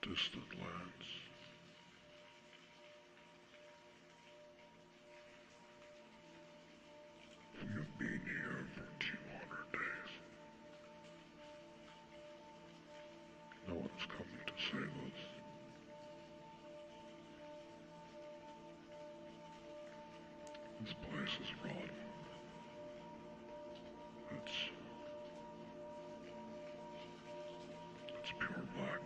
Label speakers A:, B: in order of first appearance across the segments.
A: distant lands. We have been here for 200 days. No one's coming to save us. This place is rotten. It's pure black.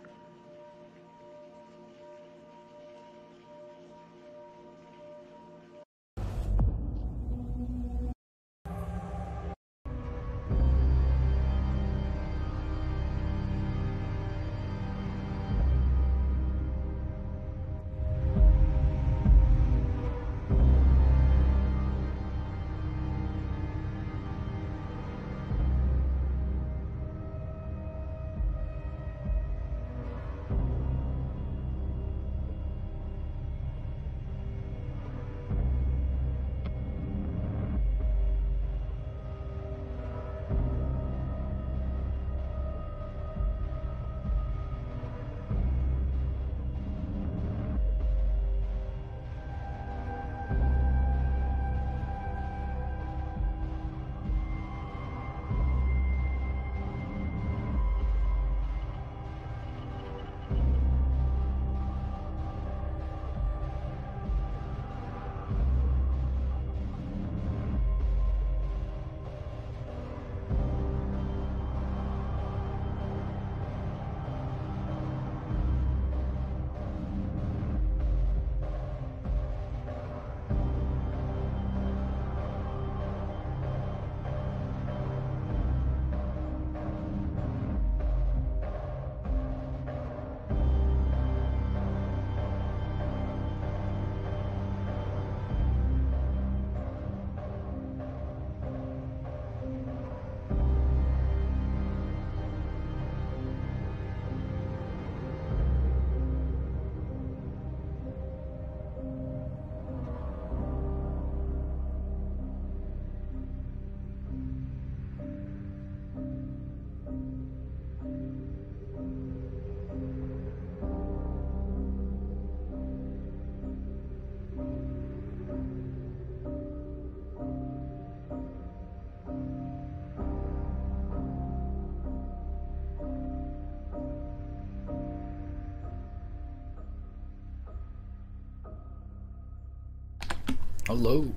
B: Hello.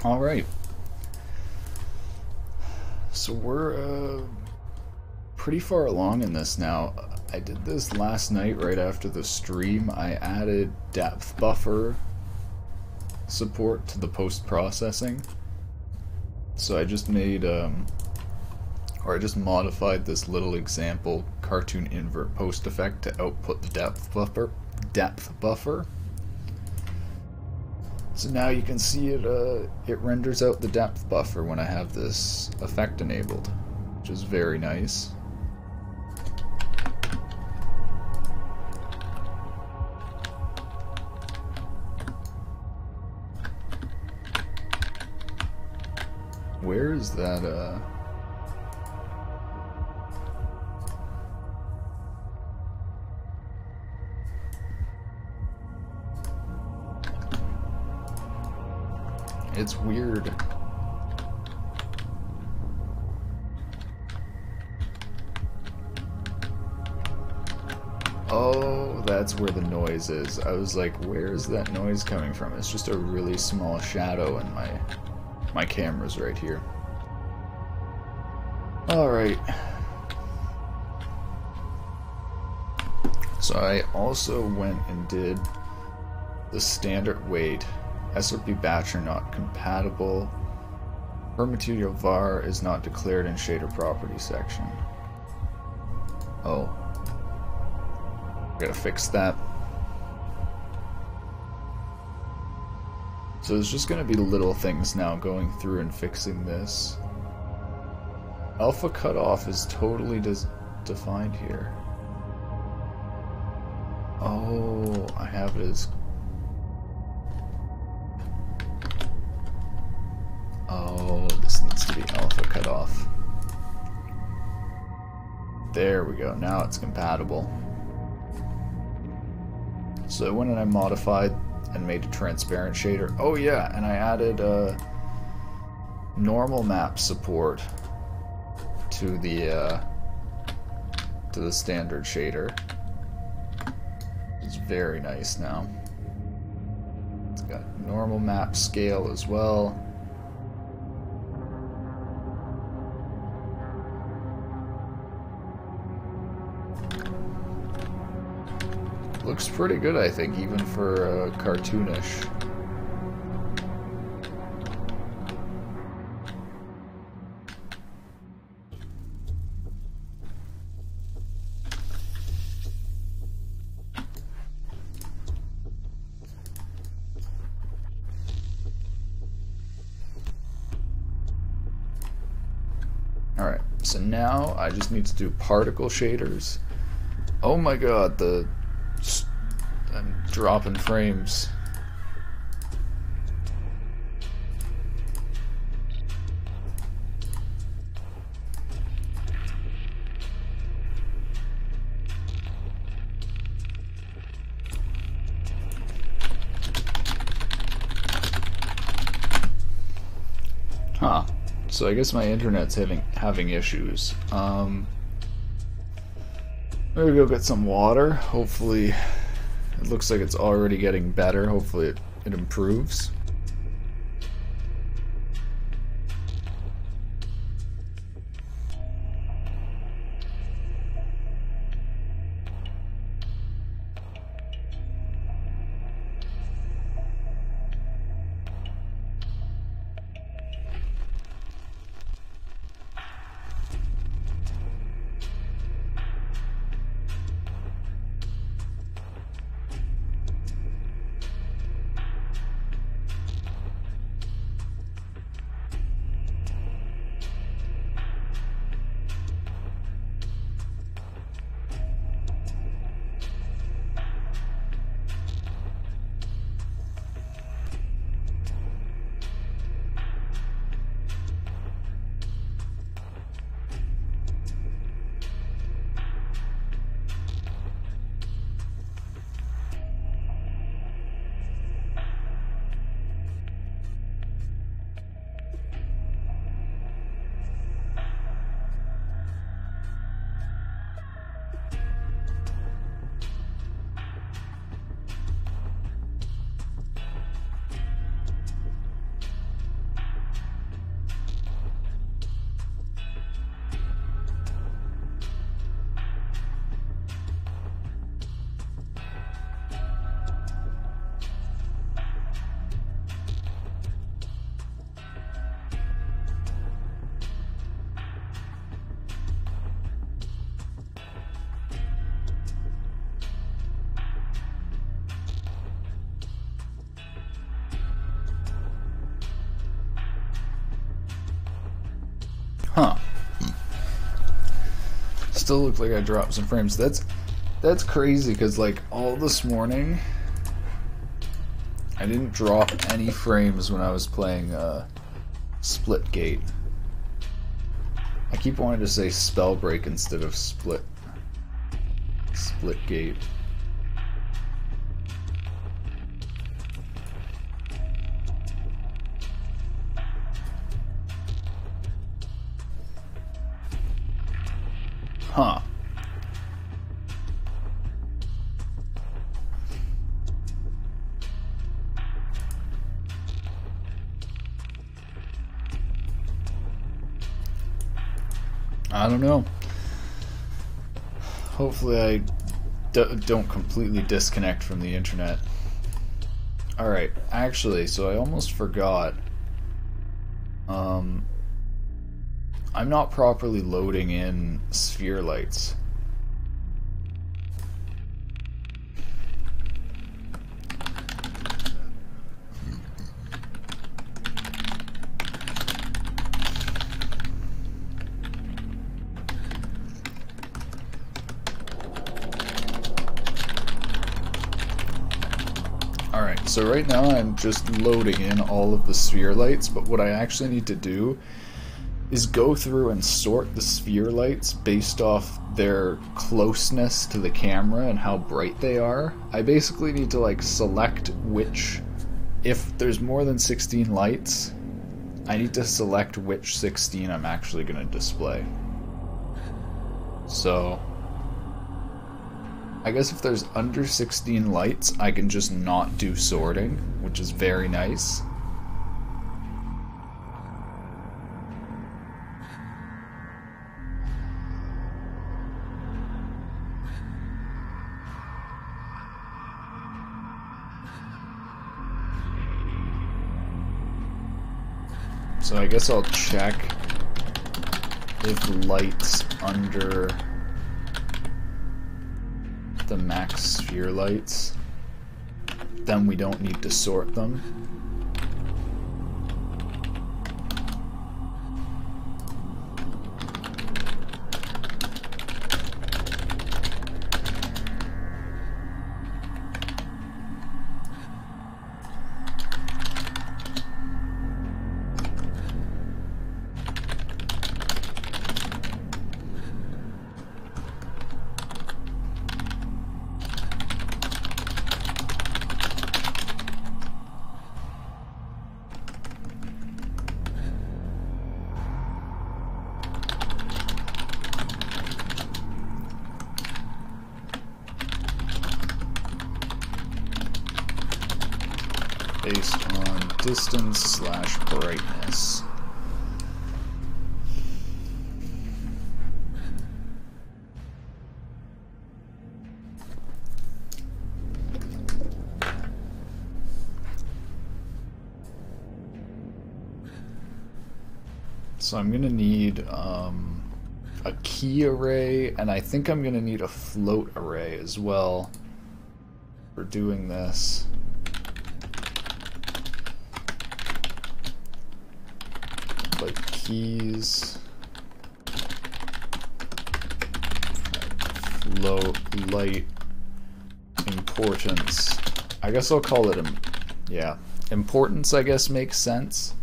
B: All right. So we're pretty far along in this now. I did this last night right after the stream. I added depth buffer support to the post-processing. So I just made or I just modified this little example cartoon invert post effect to output the depth buffer. So now you can see it renders out the depth buffer when I have this effect enabled, which is very nice. Where is that It's weird. Oh, that's where the noise is. I was like, where is that noise coming from? It's just a really small shadow and my camera's right here. Alright. So I also went and did the standard weight. SRP batch are not compatible. Per material var is not declared in shader property section. Oh. Gotta fix that. So there's just gonna be little things now going through and fixing this. Alpha cutoff is totally defined here. Oh, I have it as... Oh, this needs to be alpha cutoff. There we go, now it's compatible. So I went and I modified and made a transparent shader. Oh yeah, and I added normal map support to the standard shader. It's very nice now. It's got normal map scale as well. Looks pretty good, I think, even for cartoonish. Alright, so now I just need to do particle shaders. Oh my god, I'm dropping frames. Huh. So I guess my internet's having issues. Maybe go get some water. Hopefully, it looks like it's already getting better. Hopefully it improves. Huh. Still look like I dropped some frames. That's crazy, because like all this morning I didn't drop any frames when I was playing Splitgate. I keep wanting to say Spellbreak instead of Splitgate. Huh. I don't know. Hopefully I don't completely disconnect from the internet. Alright, actually, so I almost forgot. I'm not properly loading in sphere lights. Alright, so right now I'm just loading in all of the sphere lights, but what I actually need to do is go through and sort the sphere lights based off their closeness to the camera and how bright they are. I basically need to like select which, if there's more than 16 lights, I need to select which 16 I'm actually going to display. So I guess if there's under 16 lights, I can just not do sorting, which is very nice. So I guess I'll check if lights under the max sphere lights, then we don't need to sort them. Based on distance/brightness. So I'm gonna need a key array, and I think I'm gonna need a float array as well for doing this. Like keys, float, light, importance. I guess I'll call it yeah, importance I guess makes sense.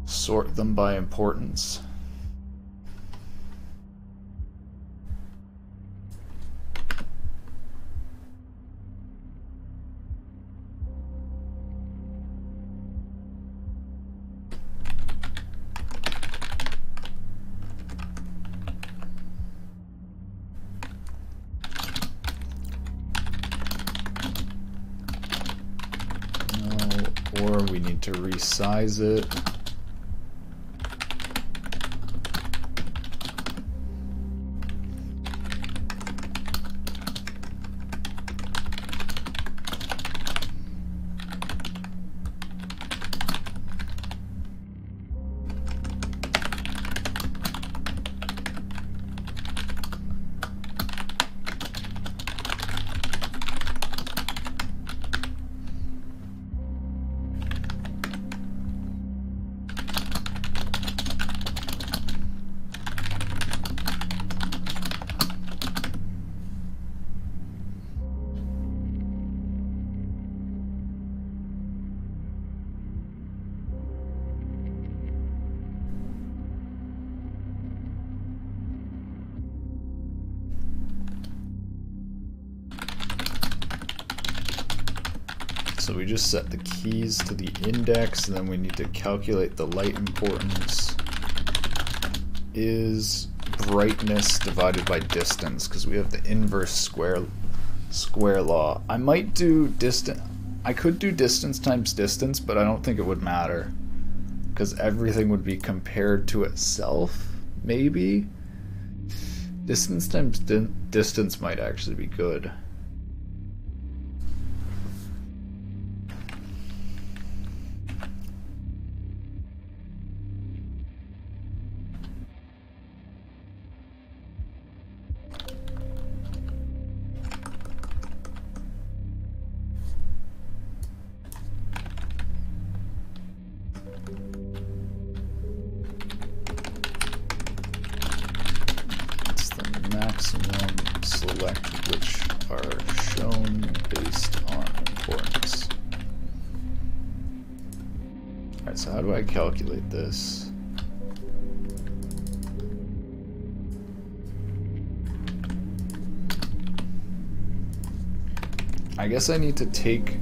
B: Sort them by importance. Or we need to resize it. So we just set the keys to the index, and then we need to calculate the light importance is brightness divided by distance, because we have the inverse square law. I might do distance. I could do distance times distance, but I don't think it would matter, because everything would be compared to itself. Maybe distance times distance might actually be good. Select which are shown based on importance. Alright, so how do I calculate this? I guess I need to take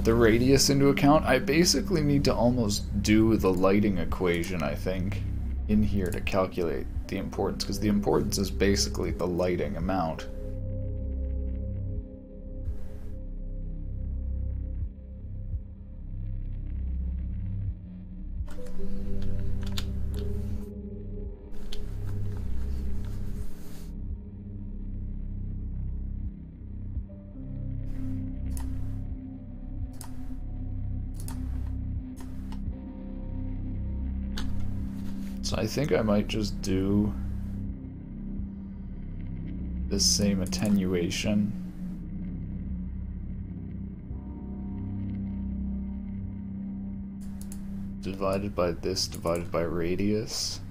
B: the radius into account. I basically need to almost do the lighting equation, I think, in here to calculate the importance, because the importance is basically the lighting amount. So I think I might just do this same attenuation. Divided by this, divided by radius.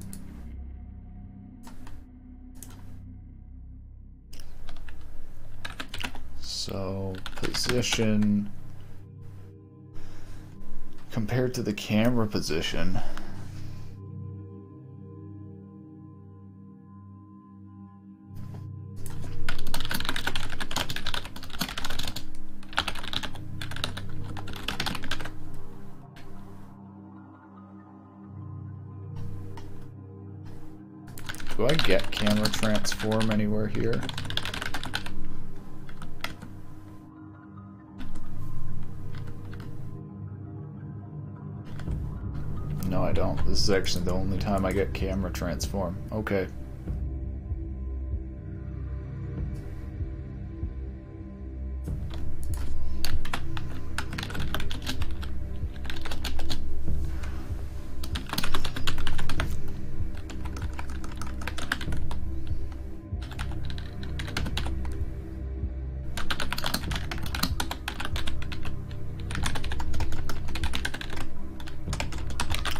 B: So position compared to the camera position. Do I get camera transform anywhere here? No, I don't. This is actually the only time I get camera transform. Okay.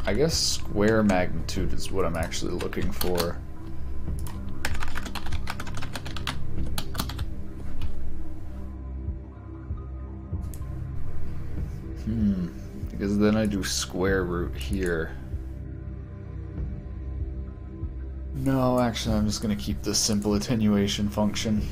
B: I guess square magnitude is what I'm actually looking for. Because then I do square root here. No, actually I'm just gonna keep the simple attenuation function.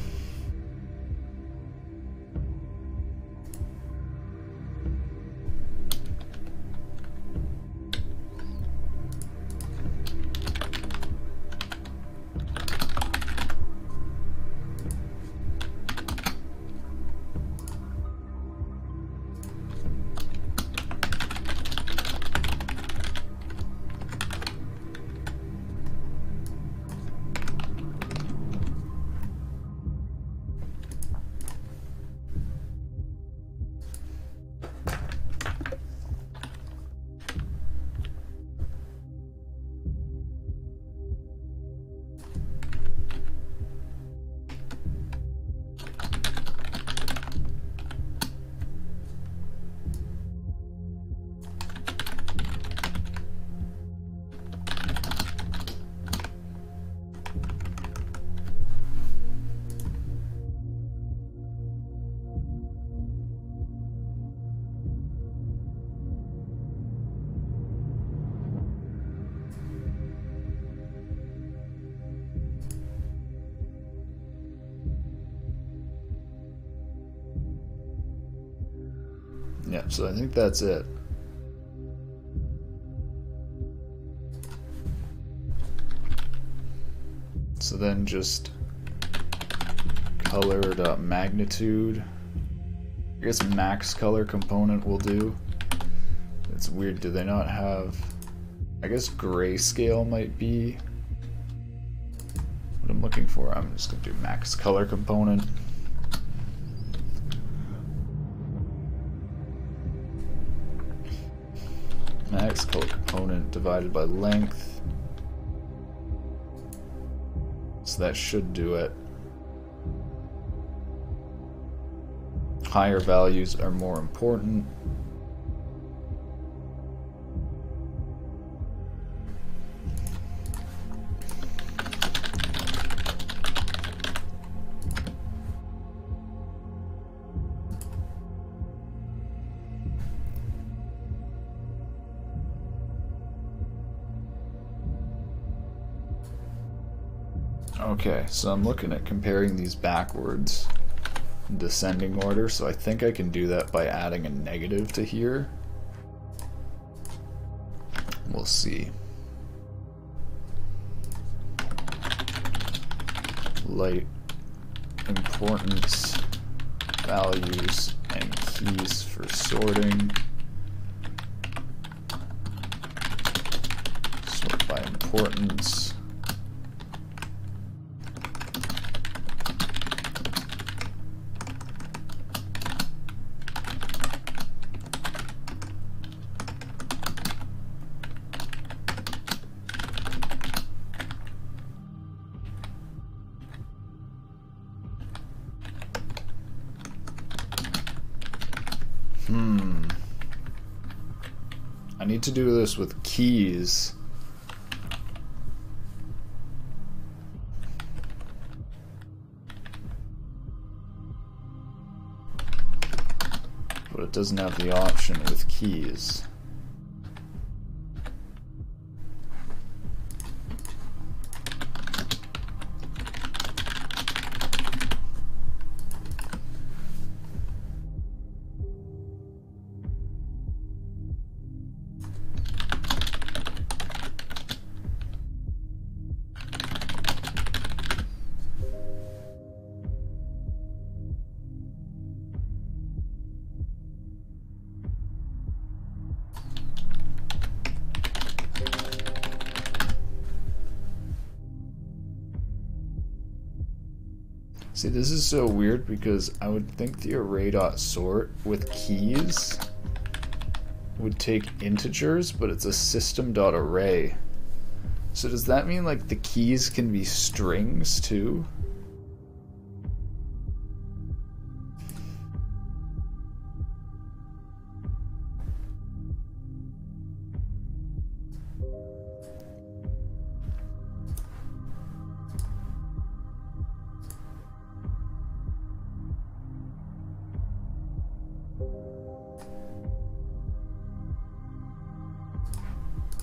B: Yeah, so I think that's it. So then just color.magnitude. I guess max color component will do. It's weird, do they not have... I guess grayscale might be what I'm looking for. I'm just going to do max color component. Max color component divided by length. So that should do it. Higher values are more important. Okay, so I'm looking at comparing these backwards in descending order, so I think I can do that by adding a negative to here. We'll see. Light importance values and keys for sorting. Sort by importance. I need to do this with keys. But it doesn't have the option with keys. See, this is so weird because I would think the array.sort with keys would take integers, but it's a system.array. So does that mean like the keys can be strings too?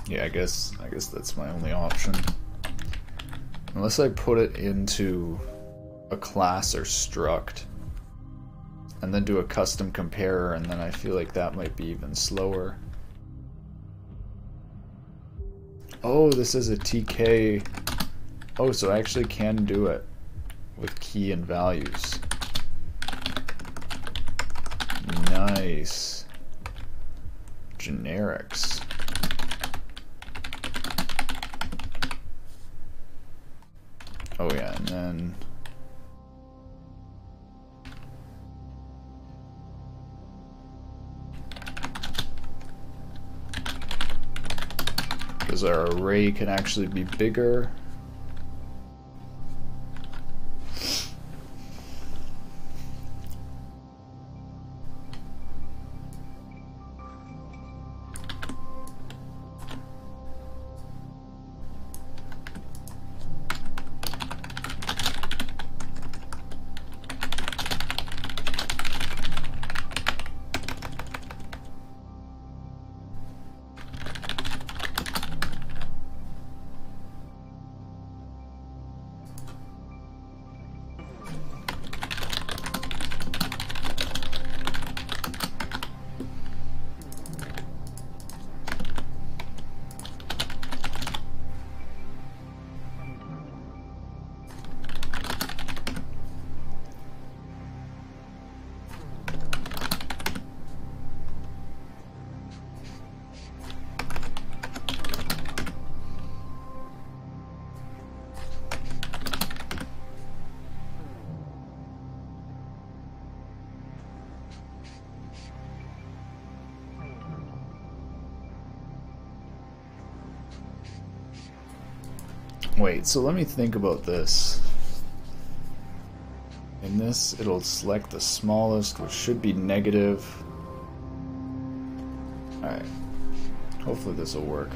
B: Yeah, I guess that's my only option. Unless I put it into a class or struct and then do a custom comparer, and then I feel like that might be even slower. Oh, this is a TK. Oh, so I actually can do it with key and values. Nice. Generics. Oh yeah, and then because our array can actually be bigger. Wait, so let me think about this. In this, it'll select the smallest, which should be negative. Alright. Hopefully this will work.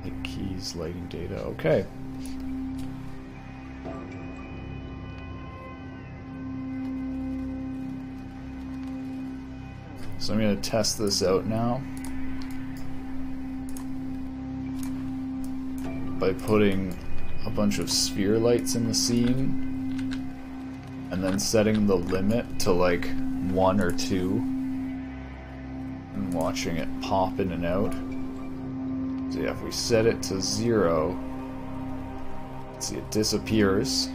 B: Like keys, lighting data, okay. So I'm going to test this out now by putting a bunch of sphere lights in the scene and then setting the limit to like 1 or 2 and watching it pop in and out. So yeah, if we set it to 0, see, it disappears.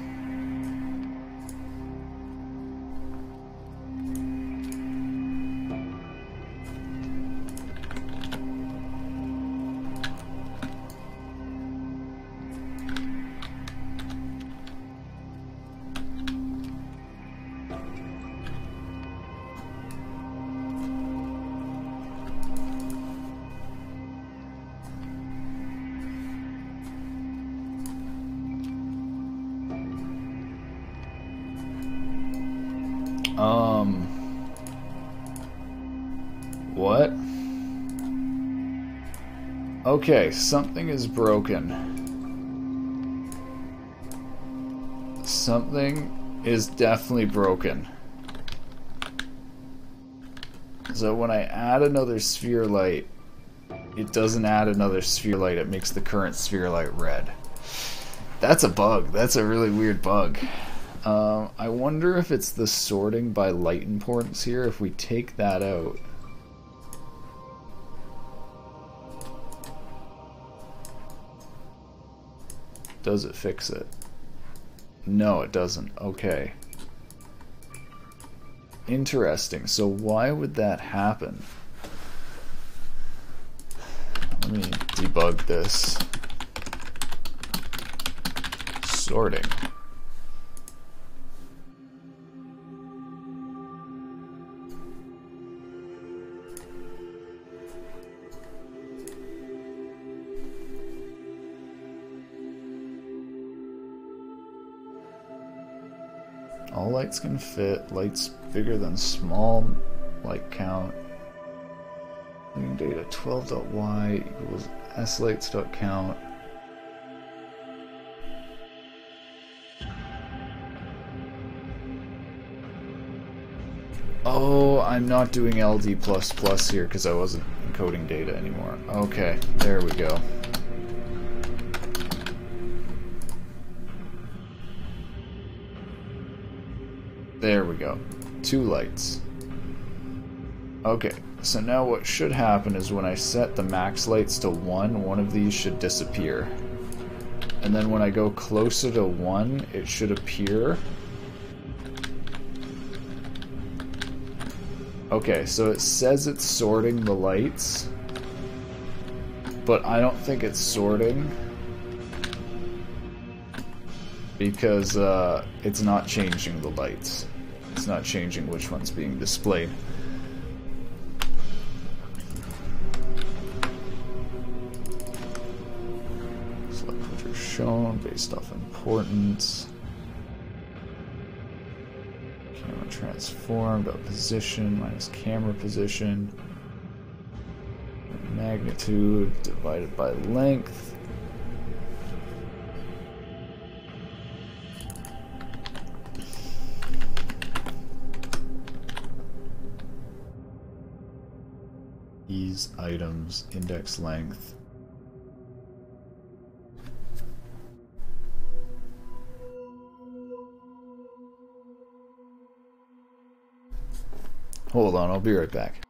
B: What? Okay, something is broken. Something is definitely broken. So when I add another sphere light, it doesn't add another sphere light, it makes the current sphere light red. That's a bug. That's a really weird bug. I wonder if it's the sorting by light importance here. If we take that out, does it fix it? No, it doesn't. Okay. Interesting. So why would that happen? Let me debug this. Sorting. All lights can fit. Lights bigger than small light count. Leading data 12.y equals slights.count. Oh, I'm not doing LD++ here because I wasn't encoding data anymore. Okay, there we go. There we go. 2 lights. Okay, so now what should happen is when I set the max lights to 1, one of these should disappear. And then when I go closer to 1, it should appear. Okay, so it says it's sorting the lights, but I don't think it's sorting because it's not changing the lights. It's not changing which one's being displayed. Select which are shown based off importance. Camera transformed, up position minus camera position. Magnitude divided by length. These items, index length. Hold on, I'll be right back.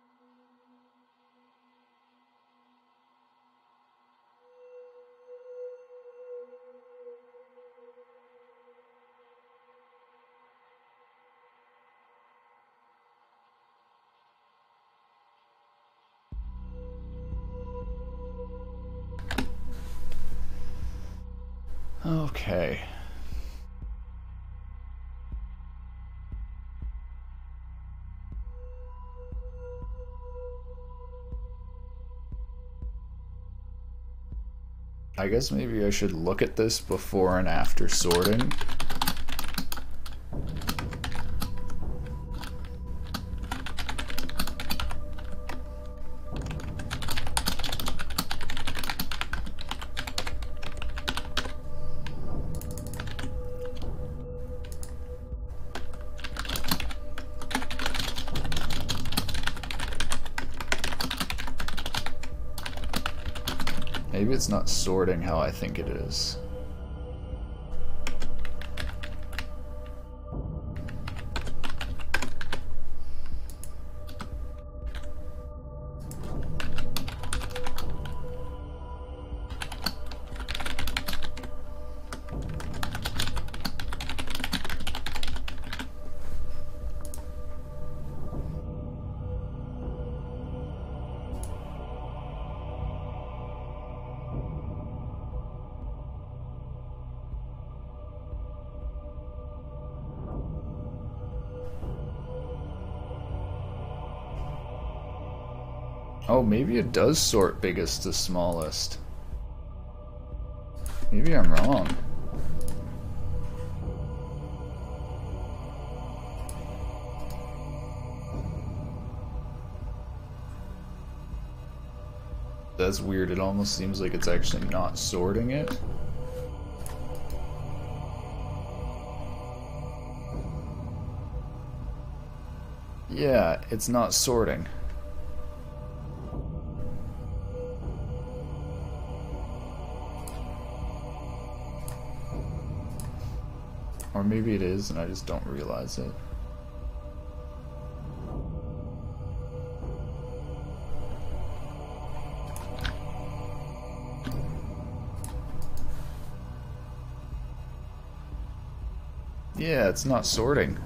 B: Okay. I guess maybe I should look at this before and after sorting. Maybe it's not sorting how I think it is. Oh, maybe it does sort biggest to smallest. Maybe I'm wrong. That's weird. It almost seems like it's actually not sorting it. Yeah, it's not sorting. Or maybe it is and I just don't realize it. Yeah, it's not sorting.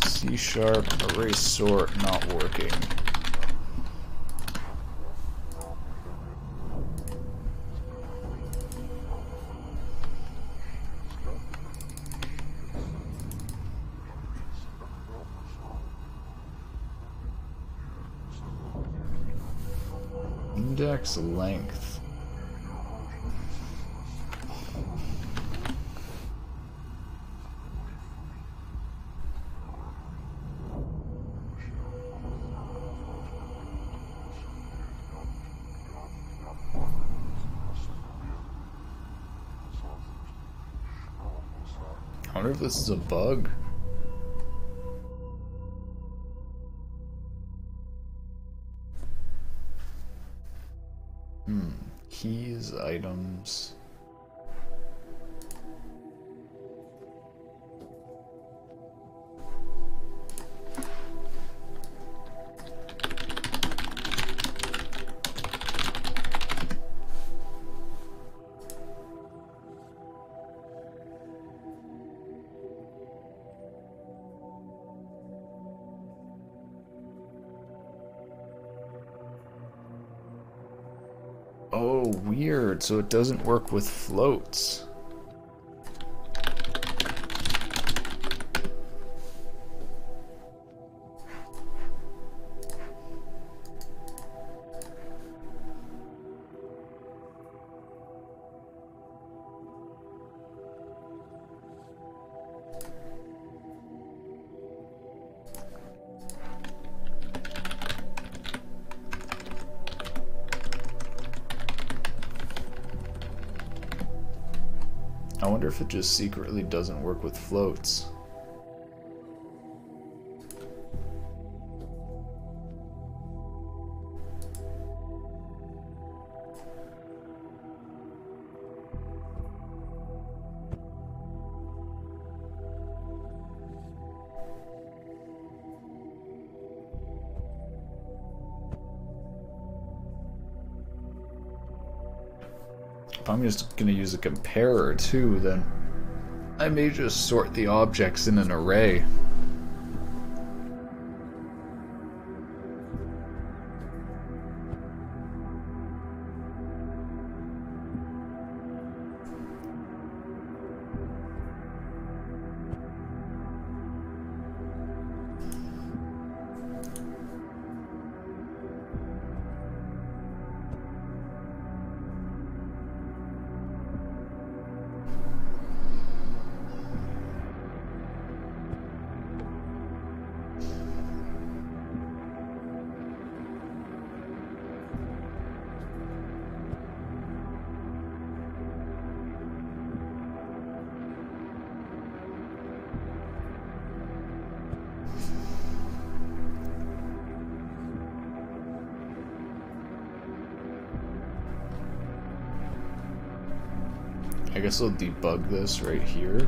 B: C# array sort not working. Index length. I wonder if this is a bug. Keys, items. Oh, weird. So it doesn't work with floats. I wonder if it just secretly doesn't work with floats. If I'm just going to use a comparer too, then I may just sort the objects in an array. I guess I'll debug this right here.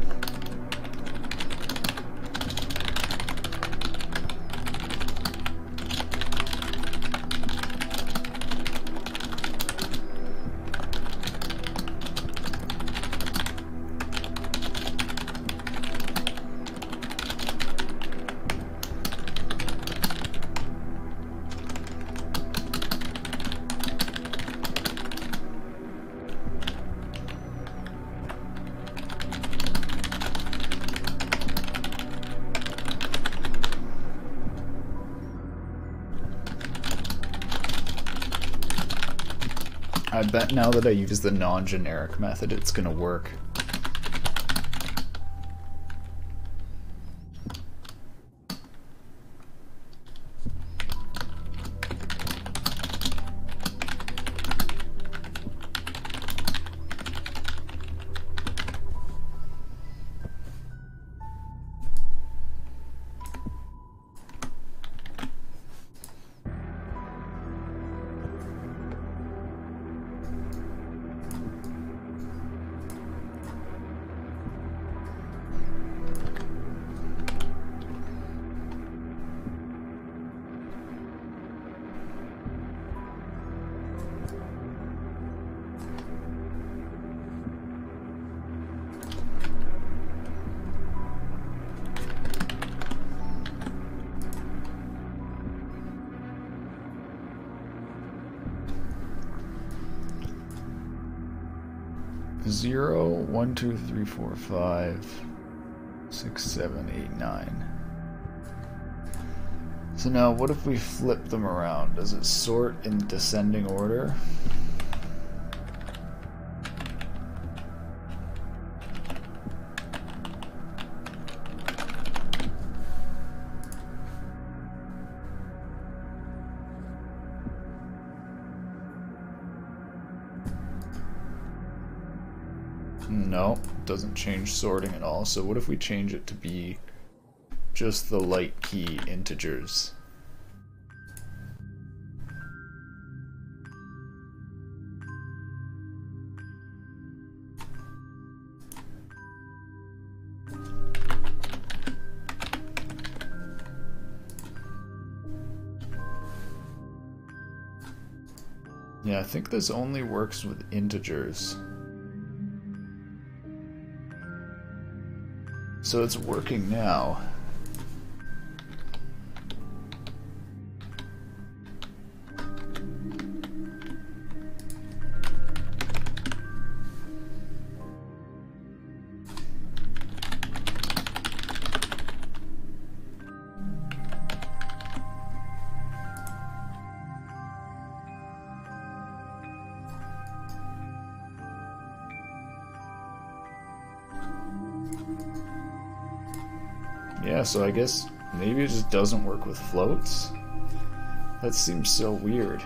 B: I bet now that I use the non-generic method, it's gonna work. Zero, 1, 2, 3, 4, 5, 6, 7, 8, 9. So now what if we flip them around? Does it sort in descending order? No, doesn't change sorting at all. So what if we change it to be just the light key integers? Yeah, I think this only works with integers. So it's working now. Yeah, so I guess maybe it just doesn't work with floats? That seems so weird.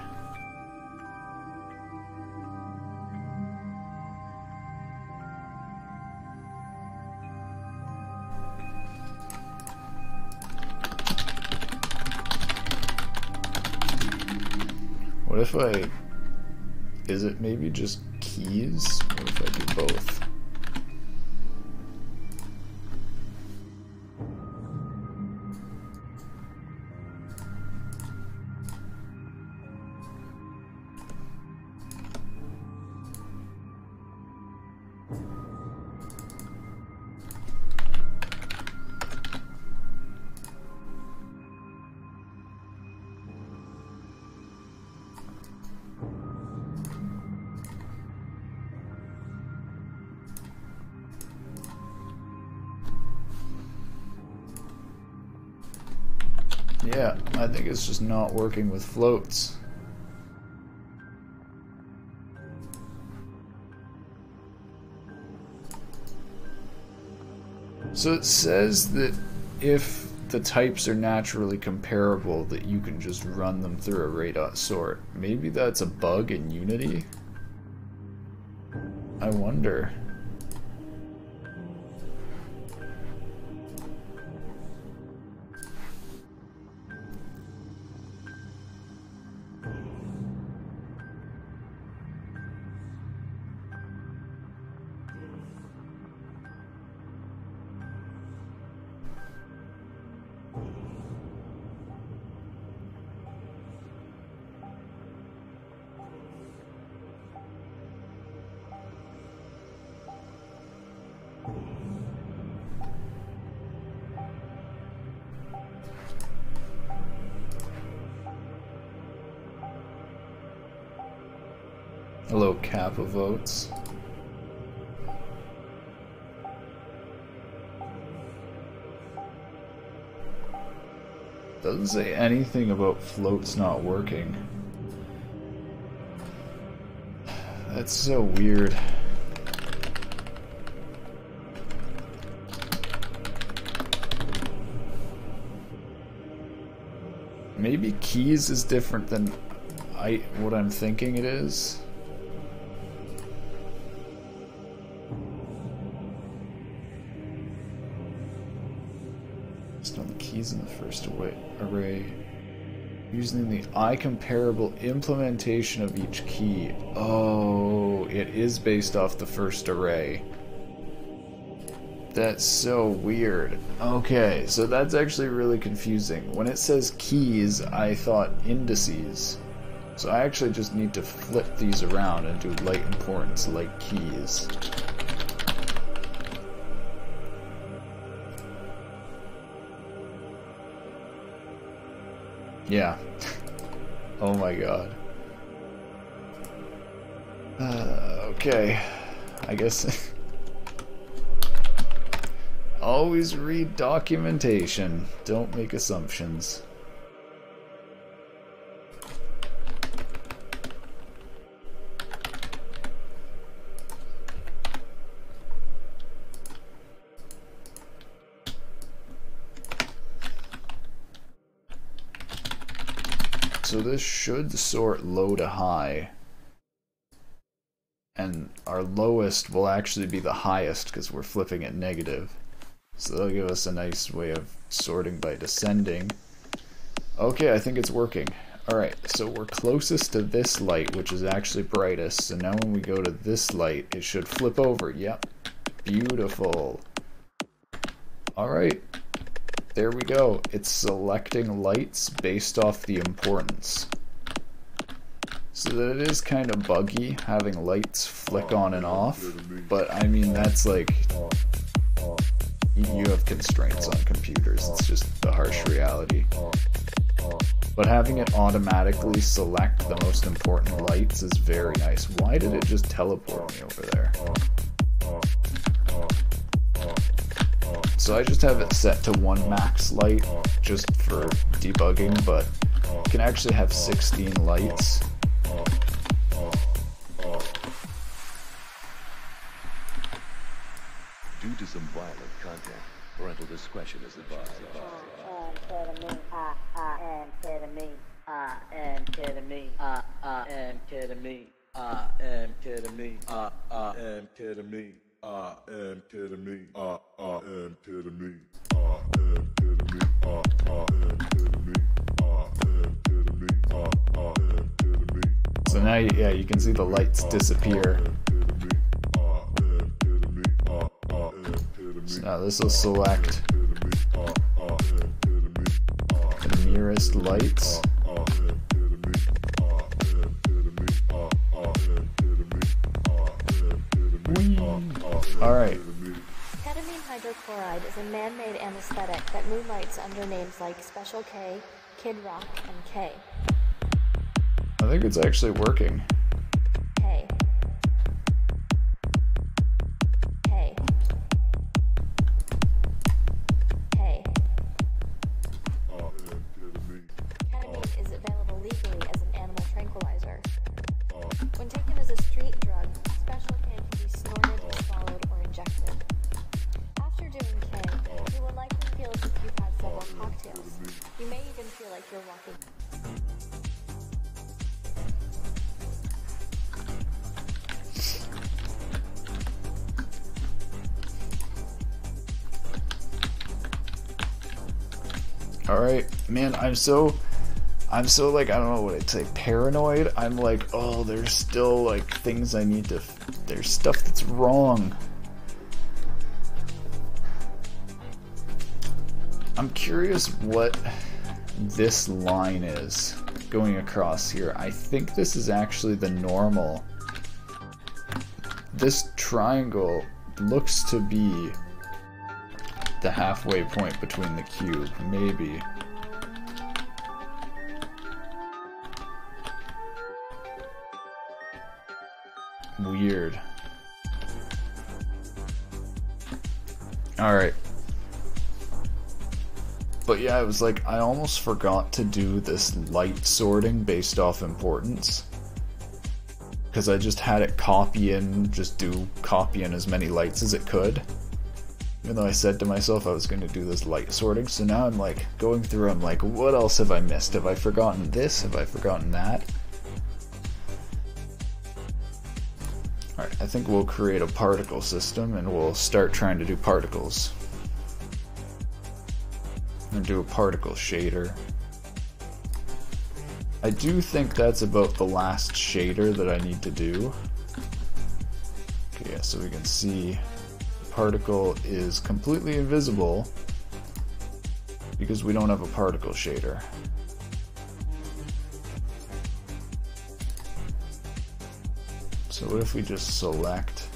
B: What if I... Is it maybe just keys? What if I do both? Yeah, I think it's just not working with floats. So it says that if the types are naturally comparable, that you can just run them through array.sort. Maybe that's a bug in Unity? I wonder. Hello, Kappa votes. Doesn't say anything about floats not working. That's so weird. Maybe keys is different than what I'm thinking it is. Just on the keys in the first array. Using the eye-comparable implementation of each key. Oh, it is based off the first array. That's so weird. Okay, so that's actually really confusing. When it says keys, I thought indices. So I actually just need to flip these around and do light importance like keys. Yeah. Oh my god. Okay. I guess... Always read documentation. Don't make assumptions. So this should sort low to high. And our lowest will actually be the highest because we're flipping it negative. So that'll give us a nice way of sorting by descending. Okay, I think it's working. Alright, so we're closest to this light, which is actually brightest. So now when we go to this light, it should flip over. Yep. Beautiful. Alright. There we go. It's selecting lights based off the importance. So that it is kind of buggy having lights flick on and off. But I mean, that's like... You have constraints on computers, it's just the harsh reality. But having it automatically select the most important lights is very nice. Why did it just teleport me over there? So I just have it set to 1 max light, just for debugging, but you can actually have 16 lights.
C: Due to some violent content, parental discretion is advised.
D: Amphetamine, amphetamine, amphetamine, amphetamine, amphetamine, amphetamine, amphetamine, amphetamine,
B: So now, yeah, you can see the lights disappear. So now this will select the nearest lights. Alright.
E: Ketamine hydrochloride is a man-made anesthetic that moonlights under names like Special K, Kid Rock, and K.
B: I think it's actually working.
E: K. K. K. Ketamine is available legally as an animal tranquilizer. When taken as a street drug, Special K can be snorted, swallowed, or injected. After doing K, you will likely feel as if you've had several cocktails. You may even feel like you're walking.
B: Alright, man, I'm so like, I don't know what I'd say, paranoid. I'm like, oh, there's still like things I need to, there's stuff that's wrong. I'm curious what this line is going across here. I think this is actually the normal. This triangle looks to be the halfway point between the cube, maybe. weird. Alright. But yeah, it was like, I almost forgot to do this light sorting based off importance. Because I just had it copy in as many lights as it could. Even though I said to myself I was going to do this light sorting. So now I'm like, going through, I'm like, what else have I missed? Have I forgotten this? Have I forgotten that? Alright, I think we'll create a particle system and we'll start trying to do particles. And do a particle shader. I do think that's about the last shader that I need to do. Okay, yeah, so we can see the particle is completely invisible because we don't have a particle shader. So what if we just select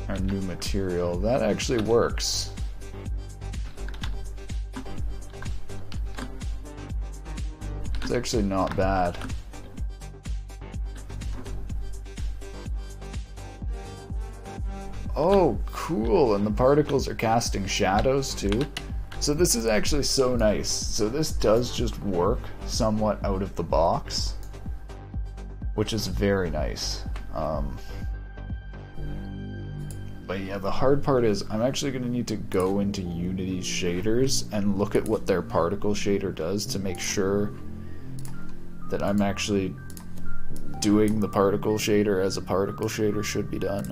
B: our new material? That actually works. It's actually not bad. Oh, cool, and the particles are casting shadows too. So this is actually so nice. So this does just work somewhat out of the box, which is very nice. But yeah, the hard part is I'm actually going to need to go into Unity's shaders and look at what their particle shader does to make sure that I'm actually doing the particle shader as a particle shader should be done.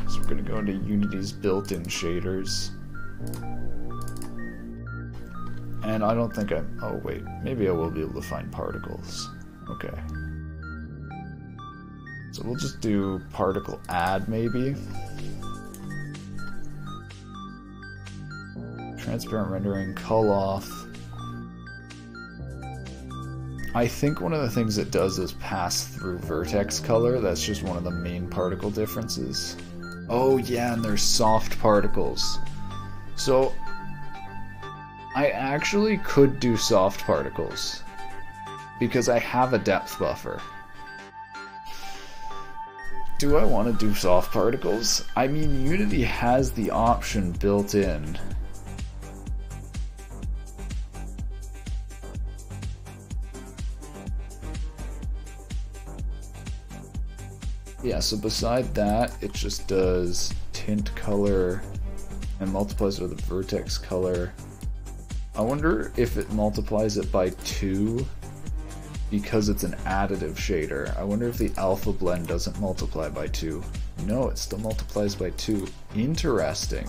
B: So we're going to go into Unity's built-in shaders. And I don't think I'm... oh wait, maybe I will be able to find particles. Okay. So we'll just do particle add maybe. Transparent rendering, cull off. I think one of the things it does is pass through vertex color. That's just one of the main particle differences. Oh yeah, and there's soft particles. So I actually could do soft particles because I have a depth buffer. Do I want to do soft particles? I mean, Unity has the option built in. Yeah, so beside that, it just does tint color and multiplies it with the vertex color. I wonder if it multiplies it by 2 because it's an additive shader. I wonder if the alpha blend doesn't multiply by 2. No, it still multiplies by 2. Interesting.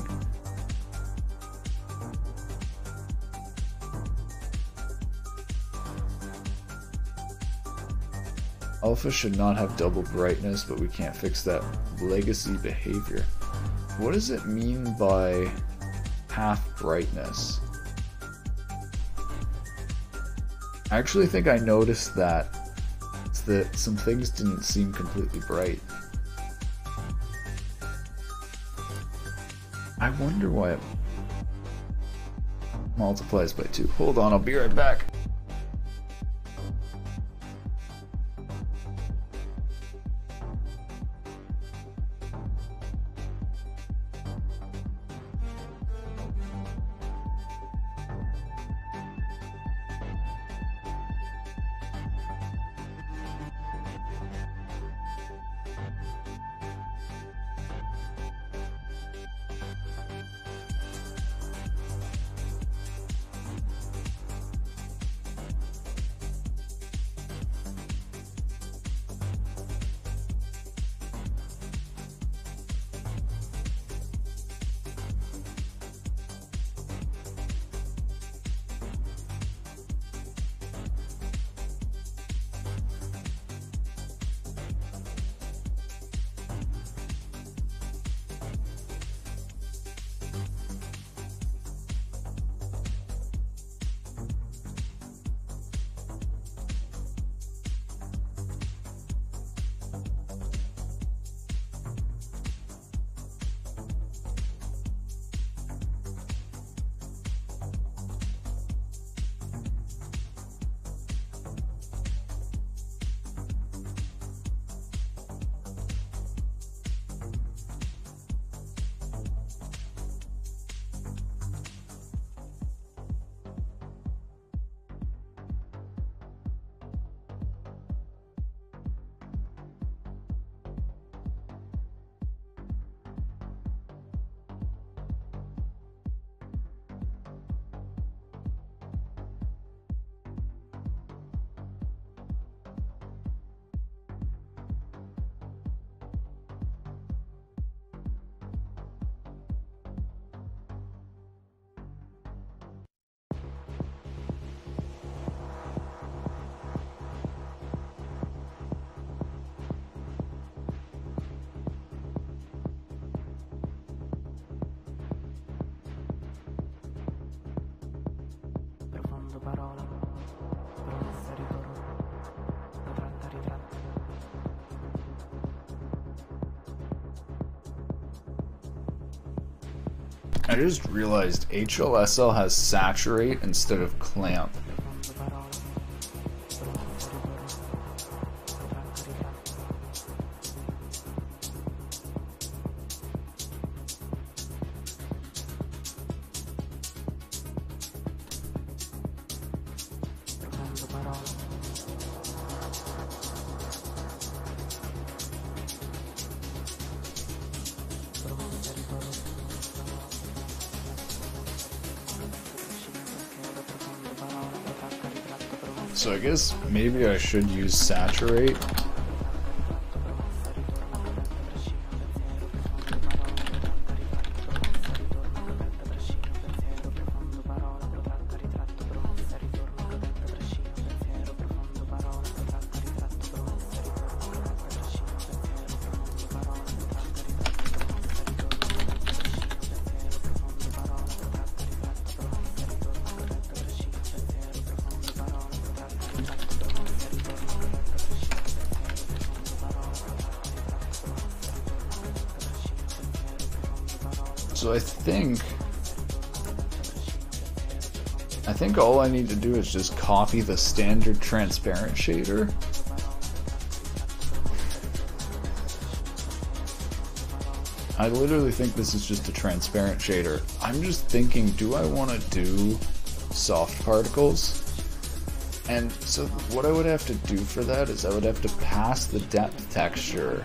B: Alpha should not have double brightness, but we can't fix that legacy behavior. What does it mean by half brightness? I actually think I noticed that some things didn't seem completely bright. I wonder why it multiplies by 2. Hold on, I'll be right back. I just realized HLSL has saturate instead of clamp. So I guess maybe I should use saturate. So I think all I need to do is just copy the standard transparent shader. I literally think this is just a transparent shader. I'm just thinking, do I want to do soft particles? And so what I would have to do for that is I would have to pass the depth texture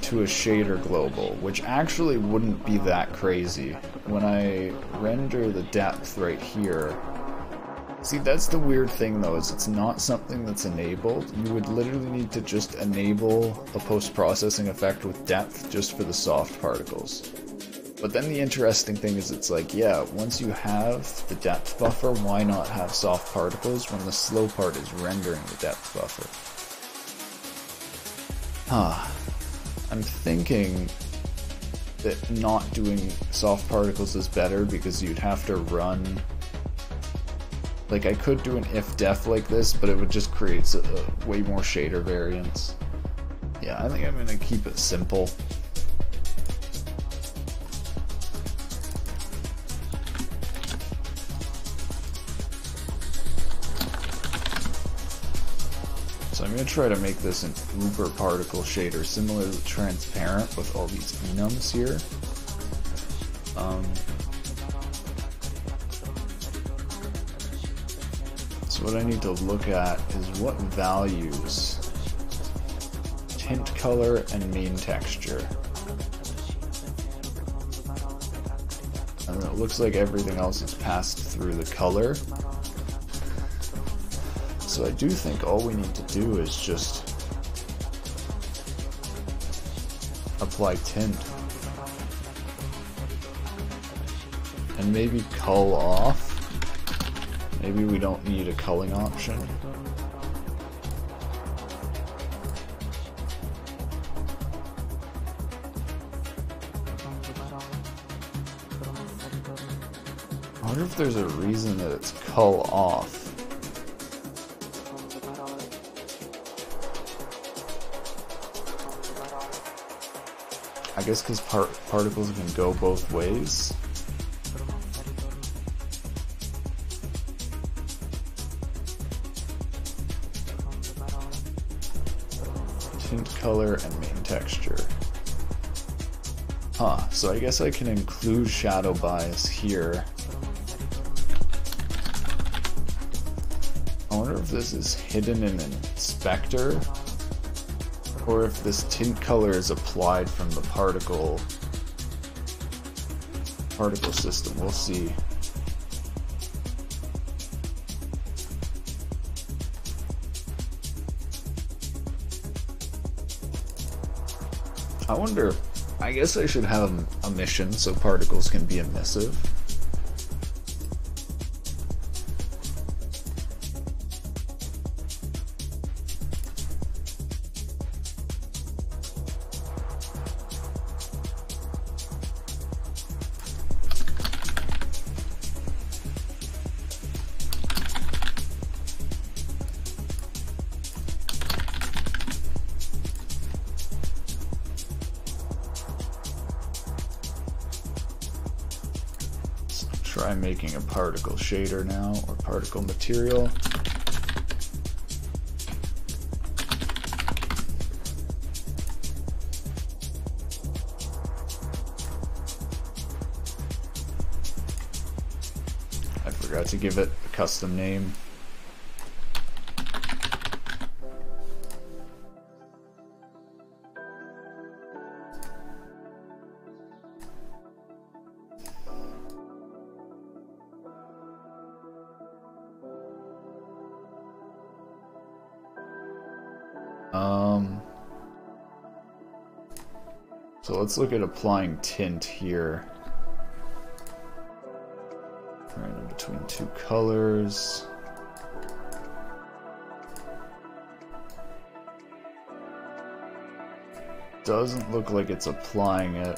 B: to a shader global, which actually wouldn't be that crazy. When I render the depth right here, see, that's the weird thing though, is it's not something that's enabled. You would literally need to just enable a post-processing effect with depth just for the soft particles. But then the interesting thing is, it's like, yeah, once you have the depth buffer, why not have soft particles when the slow part is rendering the depth buffer? I'm thinking that not doing soft particles is better because you'd have to run... Like, I could do an if-def like this, but it would just create way more shader variance. Yeah, I think I'm gonna keep it simple. So I'm going to try to make this an uber particle shader, similar to transparent with all these enums here. So what I need to look at is what values tint color and main texture. And it looks like everything else is passed through the color. So I do think all we need to do is just apply tint. And maybe cull off. Maybe we don't need a culling option. I wonder if there's a reason that it's cull off. I guess because particles can go both ways. Tint color and main texture. So I guess I can include shadow bias here. I wonder if this is hidden in an inspector, or if this tint color is applied from the particle system. We'll see. I wonder, I guess I should have a mission so particles can be emissive. try making a particle shader now, or particle material. I forgot to give it a custom name. So let's look at applying tint here. Right in between two colors. Doesn't look like it's applying it.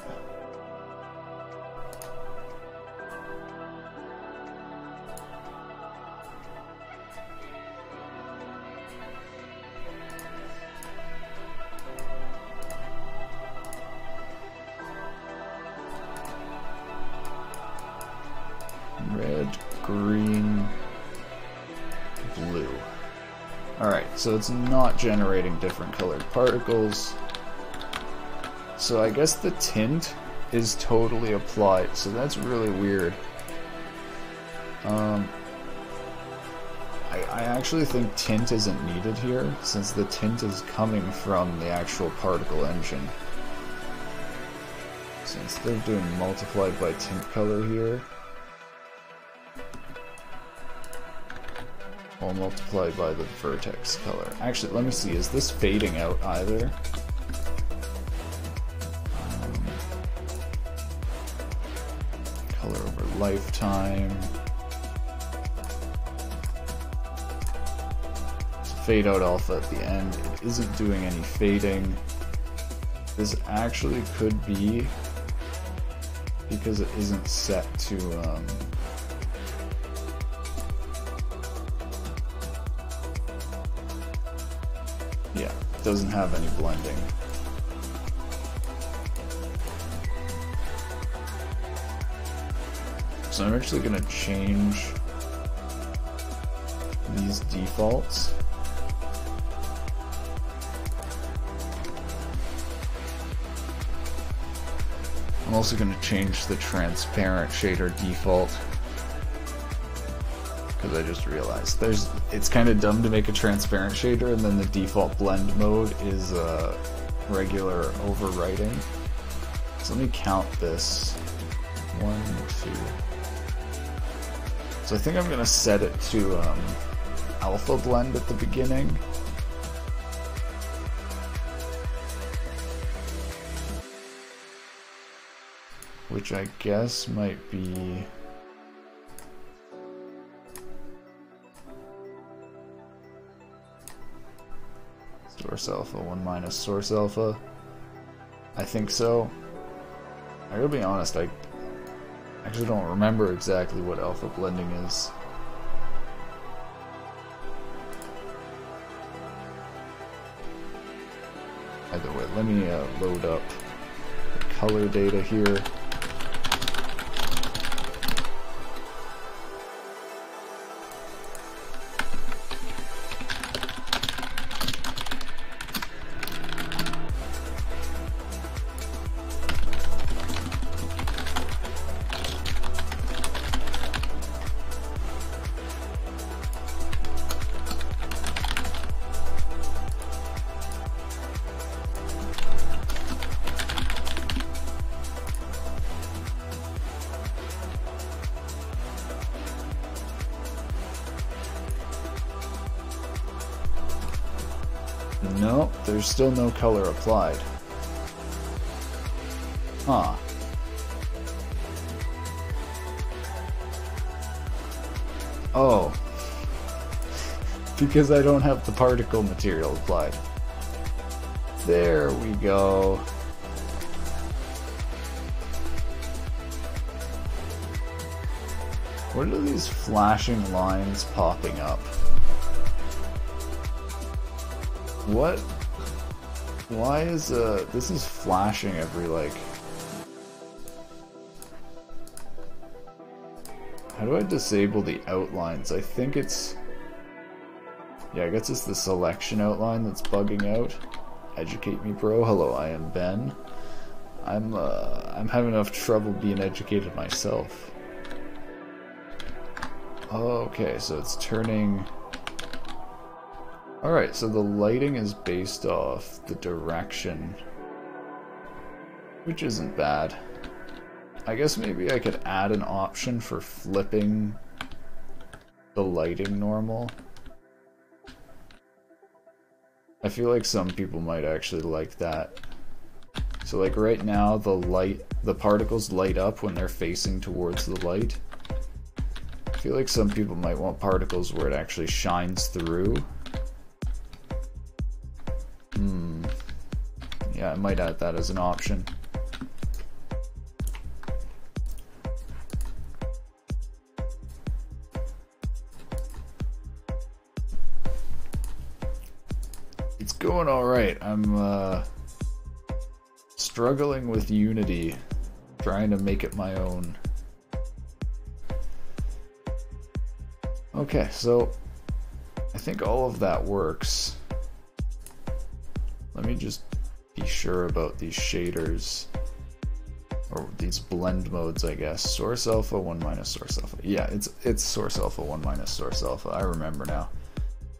B: Red, green, blue. Alright, so it's not generating different colored particles. So I guess the tint is totally applied, so that's really weird. I actually think tint isn't needed here, since the tint is coming from the actual particle engine. So instead of doing multiplied by tint color here, or multiplied by the vertex color. Actually, let me see, is this fading out either? Color over lifetime. So fade out alpha at the end. It isn't doing any fading. This actually could be because it isn't set to yeah, it doesn't have any blending. So I'm actually going to change these defaults. I'm also going to change the transparent shader default, because I just realized it's kind of dumb to make a transparent shader and then the default blend mode is regular overwriting. So let me count this. 1, 2. So I think I'm going to set it to alpha blend at the beginning. Which I guess might be source alpha 1 minus source alpha. I think so. I gotta be honest, I actually don't remember exactly what alpha blending is. Either way, let me load up the color data here. No, there's still no color applied. Huh. Oh. Because I don't have the particle material applied. There we go. What are these flashing lines popping up? What? Why is this is flashing every like How do I disable the outlines? I think it's... Yeah, I guess it's the selection outline that's bugging out. Educate me, bro. Hello, I am Ben. I'm having enough trouble being educated myself. Okay, so it's turning... Alright, so the lighting is based off the direction, which isn't bad. I guess maybe I could add an option for flipping the lighting normal. I feel like some people might actually like that. So like right now the particles light up when they're facing towards the light. I feel like some people might want particles where it actually shines through. Yeah, I might add that as an option. It's going alright. I'm struggling with Unity, trying to make it my own. Okay, so I think all of that works. Let me just be sure about these shaders, or these blend modes, I guess. Source alpha 1 minus source alpha. Yeah, it's source alpha 1 minus source alpha. I remember now.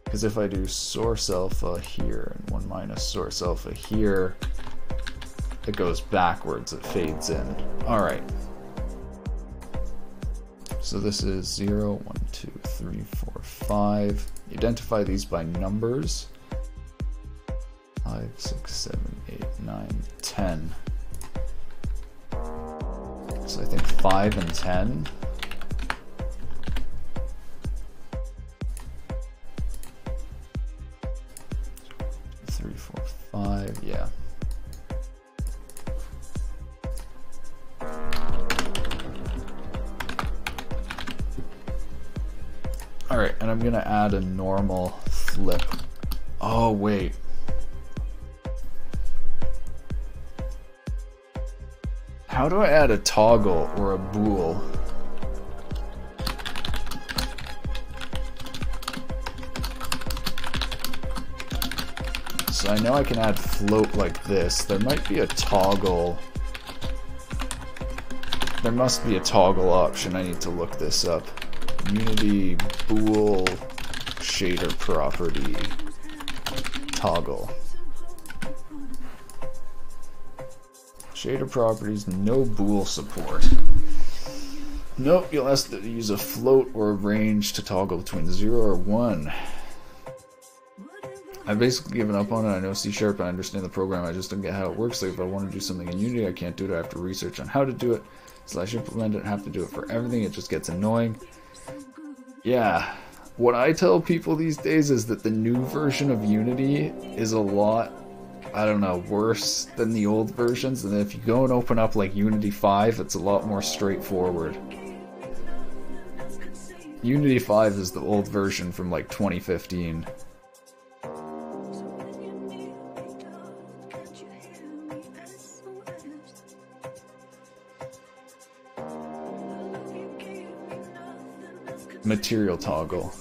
B: Because if I do source alpha here and 1 minus source alpha here, it goes backwards, it fades in. Alright. So this is 0, 1, 2, 3, 4, 5. Identify these by numbers. 5, 6, 7, 8, 9, 10. So I think 5 and 10. Three, 4, 5, yeah. Alright, and I'm gonna add a normal flip. Oh, wait. How do I add a toggle or a bool? So I know I can add float like this. There might be a toggle. There must be a toggle option. I need to look this up. Unity bool shader property toggle. Shader properties, no bool support. Nope, you'll have to use a float or a range to toggle between 0 or 1. I've basically given up on it. I know C#, I understand the program, I just don't get how it works. Like if I want to do something in Unity, I can't do it. I have to research on how to do it, / implement it, have to do it for everything. It just gets annoying. Yeah, what I tell people these days is that the new version of Unity is a lot, I don't know, worse than the old versions, and if you go and open up like Unity 5, it's a lot more straightforward. Unity 5 is the old version from like 2015. Material toggle.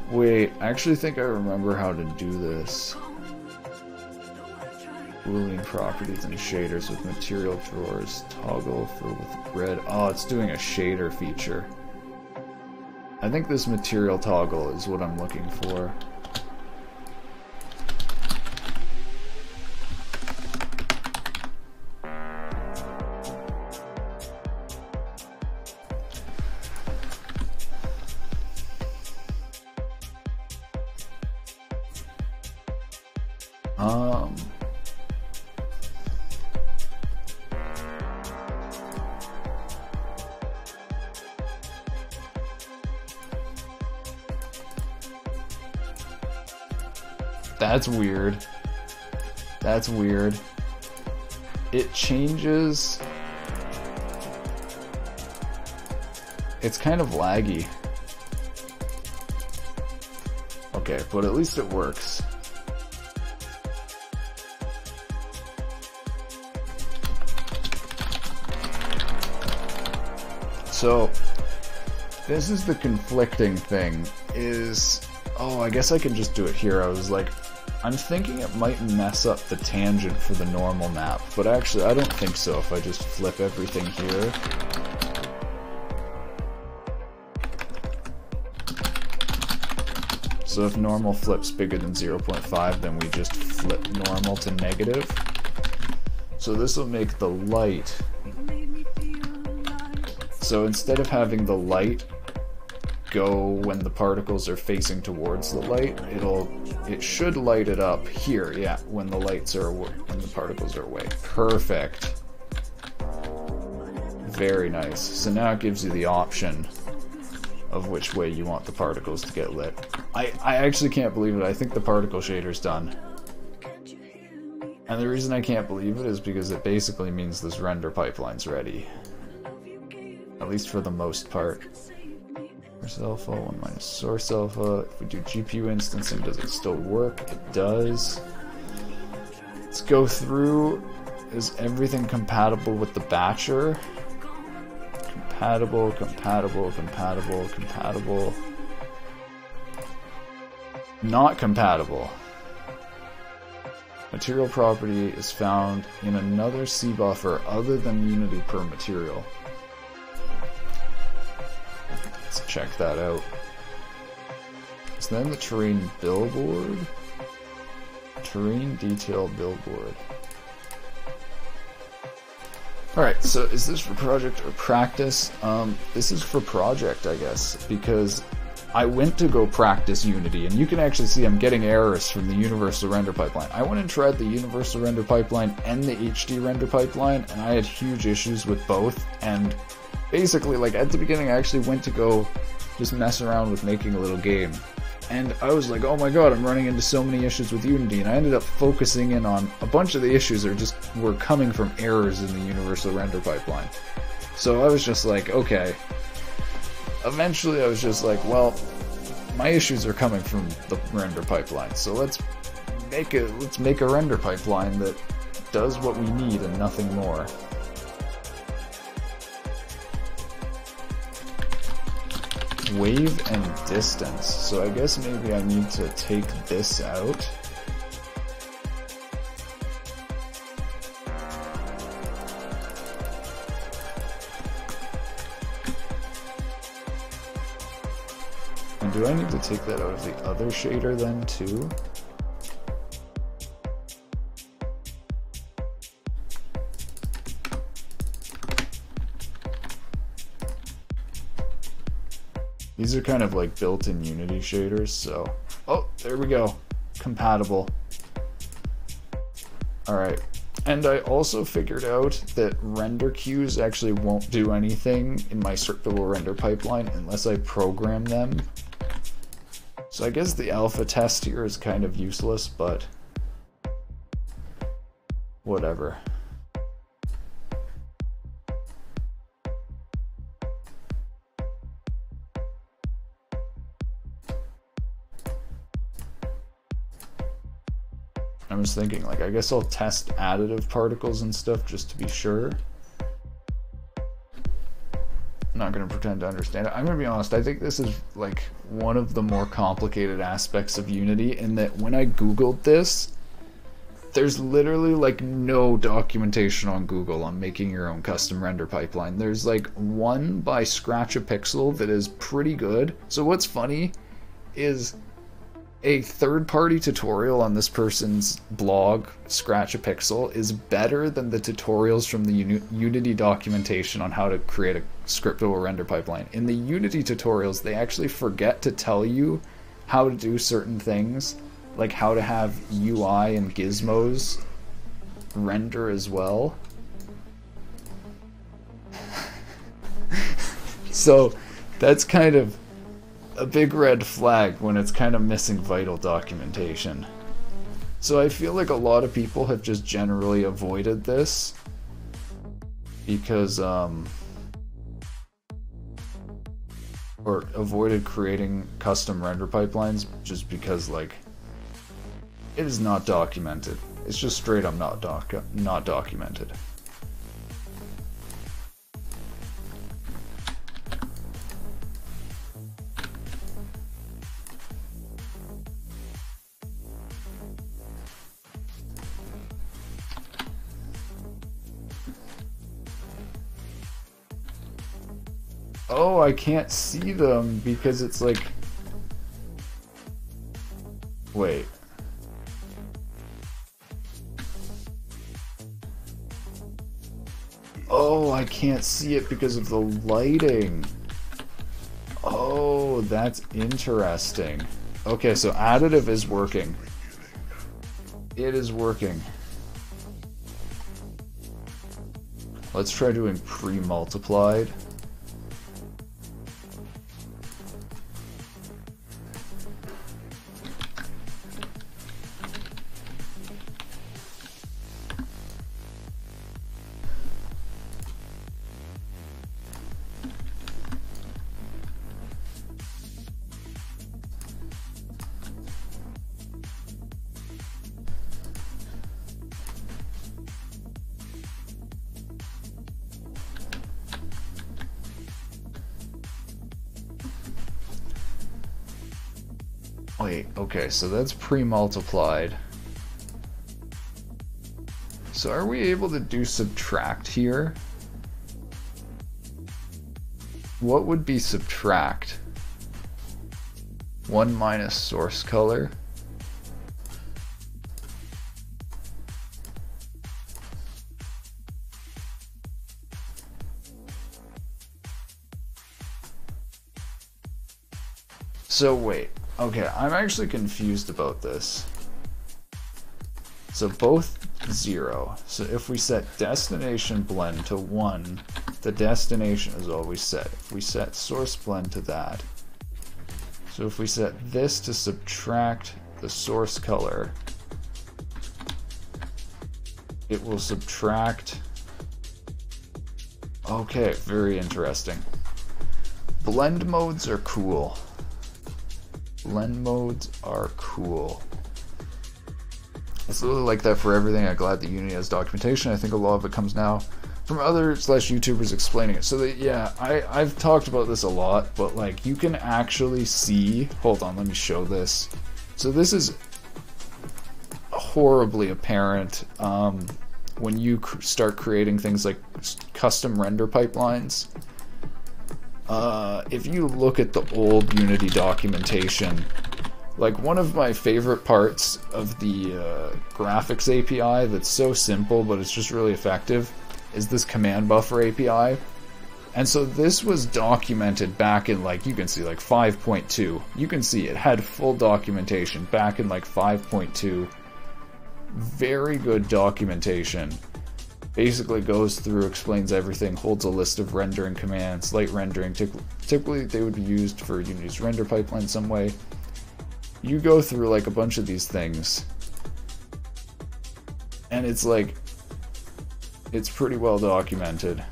B: Wait, I actually think I remember how to do this. Boolean properties and shaders with material drawers. Toggle for with grid. Oh, it's doing a shader feature. I think this material toggle is what I'm looking for. That's weird. That's weird. It changes. It's kind of laggy. Okay, but at least it works. So this is the conflicting thing, is, oh, I guess I can just do it here. I was like, I'm thinking it might mess up the tangent for the normal map, but actually I don't think so if I just flip everything here. So if normal flips bigger than 0.5, then we just flip normal to negative. So this will make the light. So instead of having the light go when the particles are facing towards the light, it should light it up here, yeah, when the particles are away. Perfect. Very nice. So now it gives you the option of which way you want the particles to get lit. I actually can't believe it. I think the particle shader's done. And the reason I can't believe it is because it basically means this render pipeline's ready. At least for the most part. Source alpha, 1 minus source alpha. If we do GPU instancing, does it still work? It does. Let's go through. Is everything compatible with the batcher? Compatible, compatible, compatible, compatible. Not compatible. Material property is found in another C buffer other than Unity per material. Let's check that out. Is then the terrain billboard? Terrain detail billboard. Alright, so is this for project or practice? This is for project, I guess, because I went to go practice Unity, and you can actually see I'm getting errors from the Universal Render Pipeline. I went and tried the Universal Render Pipeline and the HD Render Pipeline, and I had huge issues with both, and basically, like, at the beginning I actually went to go just mess around with making a little game. And I was like, oh my god, I'm running into so many issues with Unity, and I ended up focusing in on a bunch of the issues were coming from errors in the Universal Render Pipeline. So I was just like, okay. Eventually I was just like, well, my issues are coming from the render pipeline, so let's make a render pipeline that does what we need and nothing more. Wave and distance. So I guess maybe I need to take this out. And do I need to take that out of the other shader then too? These are kind of like built-in Unity shaders, so... Oh, there we go. Compatible. Alright. And I also figured out that render queues actually won't do anything in my scriptable render pipeline unless I program them. So I guess the alpha test here is kind of useless, but... whatever. I was thinking, like, I guess I'll test additive particles and stuff just to be sure. I'm not going to pretend to understand it. I'm going to be honest, I think this is, like, one of the more complicated aspects of Unity, in that when I Googled this, there's literally, like, no documentation on Google on making your own custom render pipeline. There's, like, one by Scratch a Pixel that is pretty good. So what's funny is... a third-party tutorial on this person's blog, Scratch a Pixel, is better than the tutorials from the Unity documentation on how to create a scriptable render pipeline. In the Unity tutorials, they actually forget to tell you how to do certain things, like how to have UI and gizmos render as well. So that's kind of a big red flag when it's kind of missing vital documentation. So I feel like a lot of people have just generally avoided this because or avoided creating custom render pipelines just because, like, it is not documented. It's just straight up not documented. Oh, I can't see them because it's like... Wait. Oh, I can't see it because of the lighting. Oh, that's interesting. Okay, so additive is working. It is working. Let's try doing pre-multiplied. Wait, okay, so that's pre-multiplied. So are we able to do subtract here? What would be subtract? 1 minus source color. So wait. Okay, I'm actually confused about this. So both 0. So if we set destination blend to 1, the destination is always set. If we set source blend to that. So if we set this to subtract the source color, it will subtract... Okay, very interesting. Blend modes are cool. Blend modes are cool. It's literally like that for everything. I'm glad that Unity has documentation. I think a lot of it comes now from other YouTubers explaining it. So that, yeah, I've talked about this a lot, but like you can actually see, hold on, let me show this. So this is horribly apparent when you start creating things like custom render pipelines. If you look at the old Unity documentation, like one of my favorite parts of the graphics API that's so simple but it's just really effective is this command buffer API. And so this was documented back in, like, you can see like 5.2. You can see it had full documentation back in like 5.2. Very good documentation. Basically goes through, explains everything, holds a list of rendering commands, light rendering. Typically they would be used for Unity's render pipeline some way. You go through like a bunch of these things, and it's like, it's pretty well documented.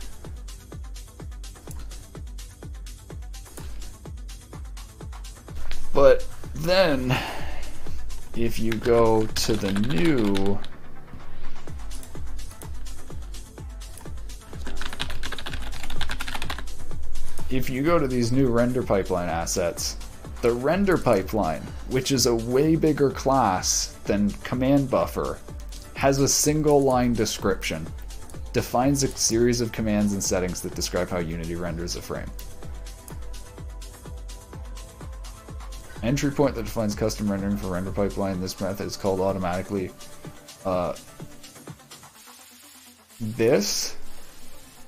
B: But then, if you go to the new... If you go to these new render pipeline assets, the render pipeline, which is a way bigger class than command buffer, has a single line description. Defines a series of commands and settings that describe how Unity renders a frame. Entry point that defines custom rendering for render pipeline. This method is called automatically. This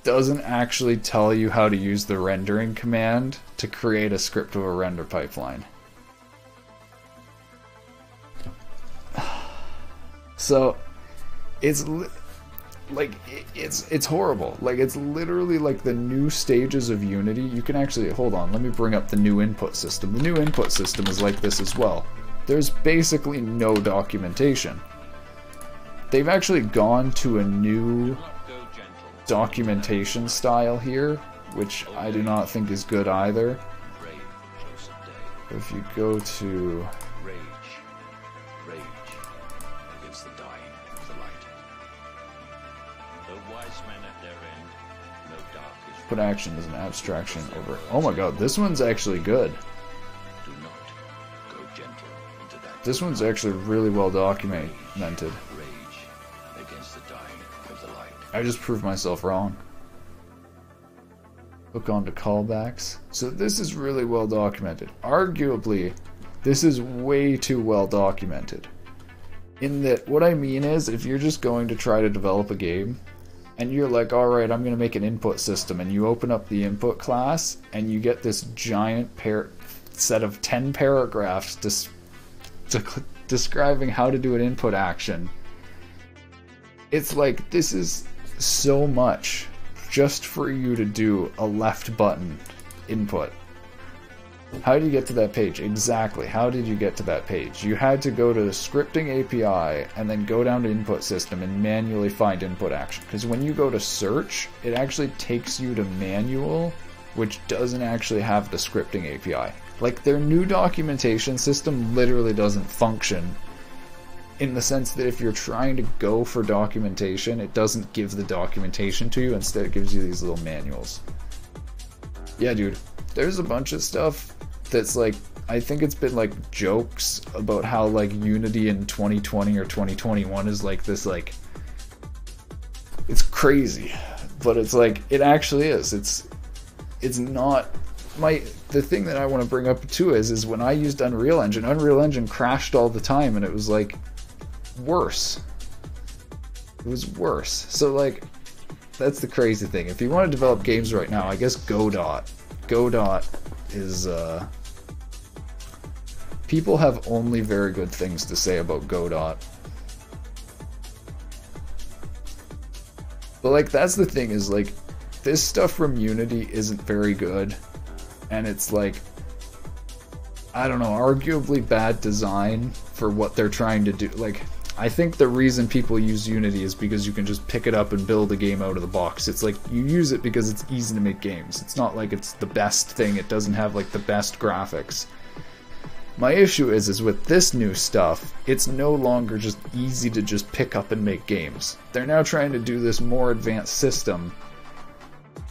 B: doesn't actually tell you how to use the rendering command to create a script of a render pipeline. So it's like it's horrible. Like, it's literally like the new stages of Unity. You can actually, hold on, let me bring up the new input system. The new input system is like this as well. There's basically no documentation. They've actually gone to a new documentation style here, which I do not think is good either. If you go to
C: Rage against the dying of the light. The wise men at their end, no dark is
B: put action as an abstraction over. Oh my god, this one's actually good.
C: do not go gentle into that.
B: This one's actually really well documented.
C: Rage against the dying of the light.
B: I just proved myself wrong. Hook on to callbacks. So this is really well documented. Arguably, this is way too well documented. In that, what I mean is, if you're just going to try to develop a game, and you're like, alright, I'm going to make an input system, and you open up the input class, and you get this giant set of 10 paragraphs describing how to do an input action. It's like, this is so much just for you to do a left button input. How did you get to that page? Exactly. How did you get to that page? You had to go to the scripting API and then go down to input system and manually find input action. Because when you go to search, it actually takes you to manual, which doesn't actually have the scripting API. Like, their new documentation system literally doesn't function, in the sense that if you're trying to go for documentation, it doesn't give the documentation to you. Instead, it gives you these little manuals. Yeah, dude. There's a bunch of stuff that's like, I think it's been like jokes about how like Unity in 2020 or 2021 is like this, like, it's crazy. But it's like, it actually is. It's not... The thing that I want to bring up too is when I used Unreal Engine crashed all the time, and it was like worse. It was worse. So like, that's the crazy thing. If you want to develop games right now, I guess Godot is people have only very good things to say about Godot. But like, that's the thing, is like, this stuff from Unity isn't very good, and it's like, I don't know, arguably bad design for what they're trying to do. Like, I think the reason people use Unity is because you can just pick it up and build a game out of the box. It's like, you use it because it's easy to make games. It's not like it's the best thing. It doesn't have like the best graphics. My issue is with this new stuff, it's no longer just easy to just pick up and make games. They're now trying to do this more advanced system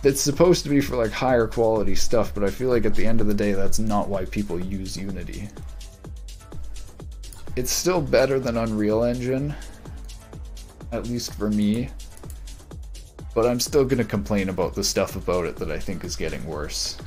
B: that's supposed to be for like higher quality stuff, but I feel like at the end of the day, that's not why people use Unity. It's still better than Unreal Engine, at least for me, but I'm still gonna complain about the stuff about it that I think is getting worse.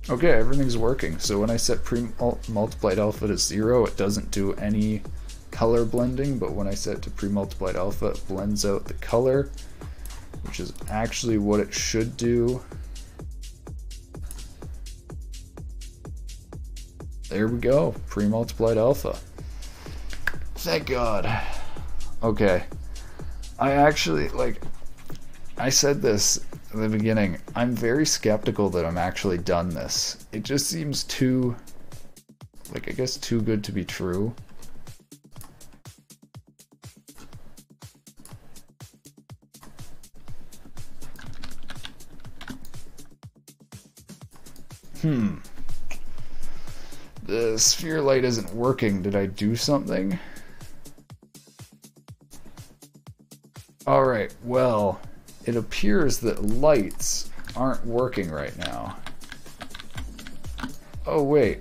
B: Okay, everything's working. So when I set pre-multiplied alpha to 0, it doesn't do any color blending, but when I set it to pre-multiplied alpha, it blends out the color, which is actually what it should do. There we go, pre-multiplied alpha. Thank God. Okay. I actually, like, I said this in the beginning, I'm very skeptical that I'm actually done this. It just seems too, like, I guess too good to be true. The sphere light isn't working. Did I do something? Alright, well, it appears that lights aren't working right now. Oh wait.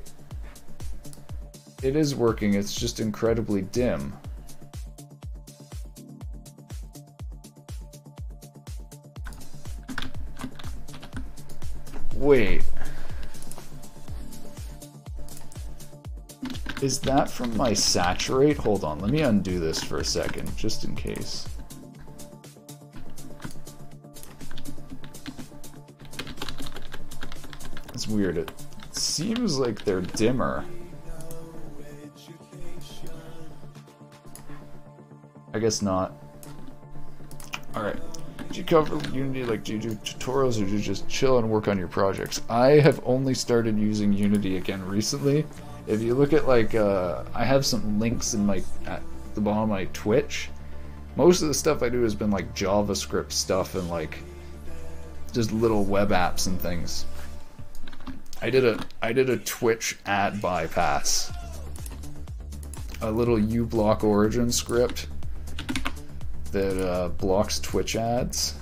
B: It is working, it's just incredibly dim. Wait. Is that from my saturate? Hold on, let me undo this for a second, just in case. It's weird. It seems like they're dimmer. I guess not. Alright. Do you cover Unity? Like, do you do tutorials, or do you just chill and work on your projects? I have only started using Unity again recently. If you look at, like, I have some links in my, at the bottom of my Twitch. Most of the stuff I do has been, like, JavaScript stuff and, like, just little web apps and things. I did a Twitch ad bypass. A little uBlock origin script that blocks Twitch ads.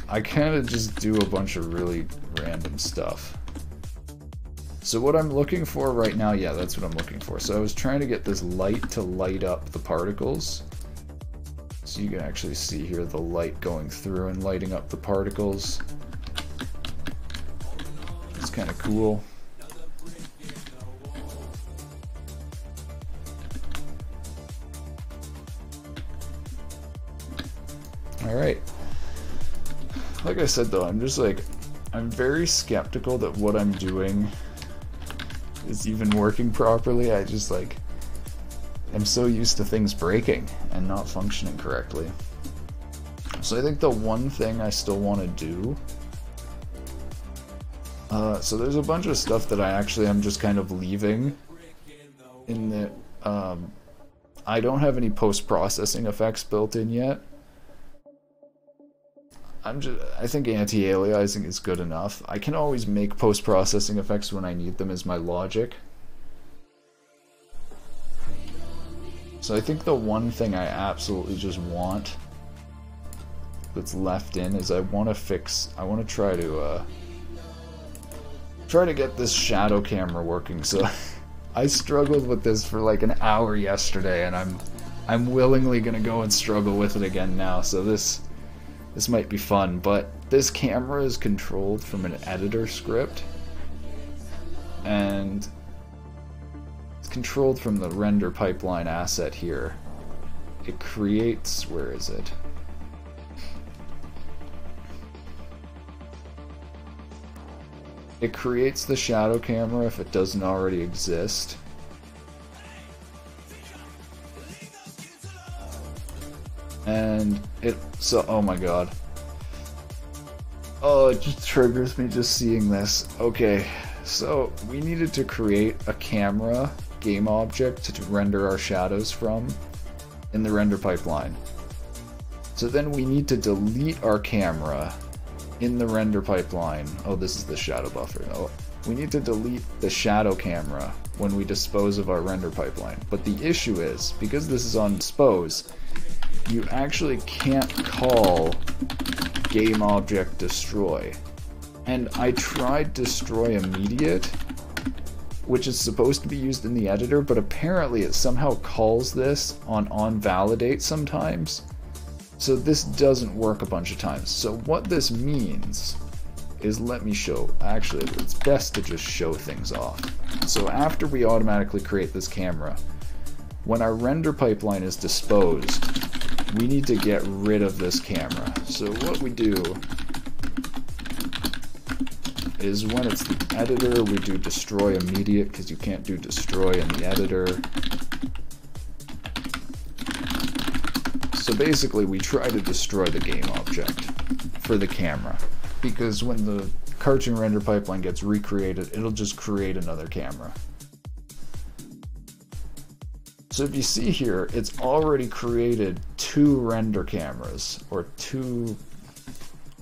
B: I kind of just do a bunch of really random stuff. So what I'm looking for right now, yeah, that's what I'm looking for. So I was trying to get this light to light up the particles. So you can actually see here the light going through and lighting up the particles. It's kind of cool. Alright. Like I said though, I'm very skeptical that what I'm doing is even working properly. I just I'm so used to things breaking and not functioning correctly. So I think the one thing I still want to do, so there's a bunch of stuff that I actually am just kind of leaving in that I don't have any post-processing effects built in yet. I think anti-aliasing is good enough. I can always make post-processing effects when I need them as my logic. So I think the one thing I absolutely just want that's left in is I want to try to get this shadow camera working. So I struggled with this for like an hour yesterday, and I'm willingly gonna go and struggle with it again now. So this might be fun, but this camera is controlled from an editor script, and it's controlled from the render pipeline asset here. It creates, where is it? It creates the shadow camera if it doesn't already exist. And oh my god. Oh, it just triggers me just seeing this. Okay, so we needed to create a camera game object to render our shadows from in the render pipeline. So then we need to delete our camera in the render pipeline. Oh, this is the shadow buffer. Oh, we need to delete the shadow camera when we dispose of our render pipeline. But the issue is, because this is on dispose, you actually can't call GameObjectDestroy. And I tried destroy immediate, which is supposed to be used in the editor, but apparently it somehow calls this on onValidate sometimes. So this doesn't work a bunch of times. So what this means is, let me show, actually it's best to just show things off. So after we automatically create this camera, when our render pipeline is disposed, we need to get rid of this camera. So what we do is, when it's the editor, we do destroy immediate, because you can't do destroy in the editor. So basically we try to destroy the game object for the camera, because when the cartoon render pipeline gets recreated, it'll just create another camera. So if you see here, it's already created 2 render cameras, or 2...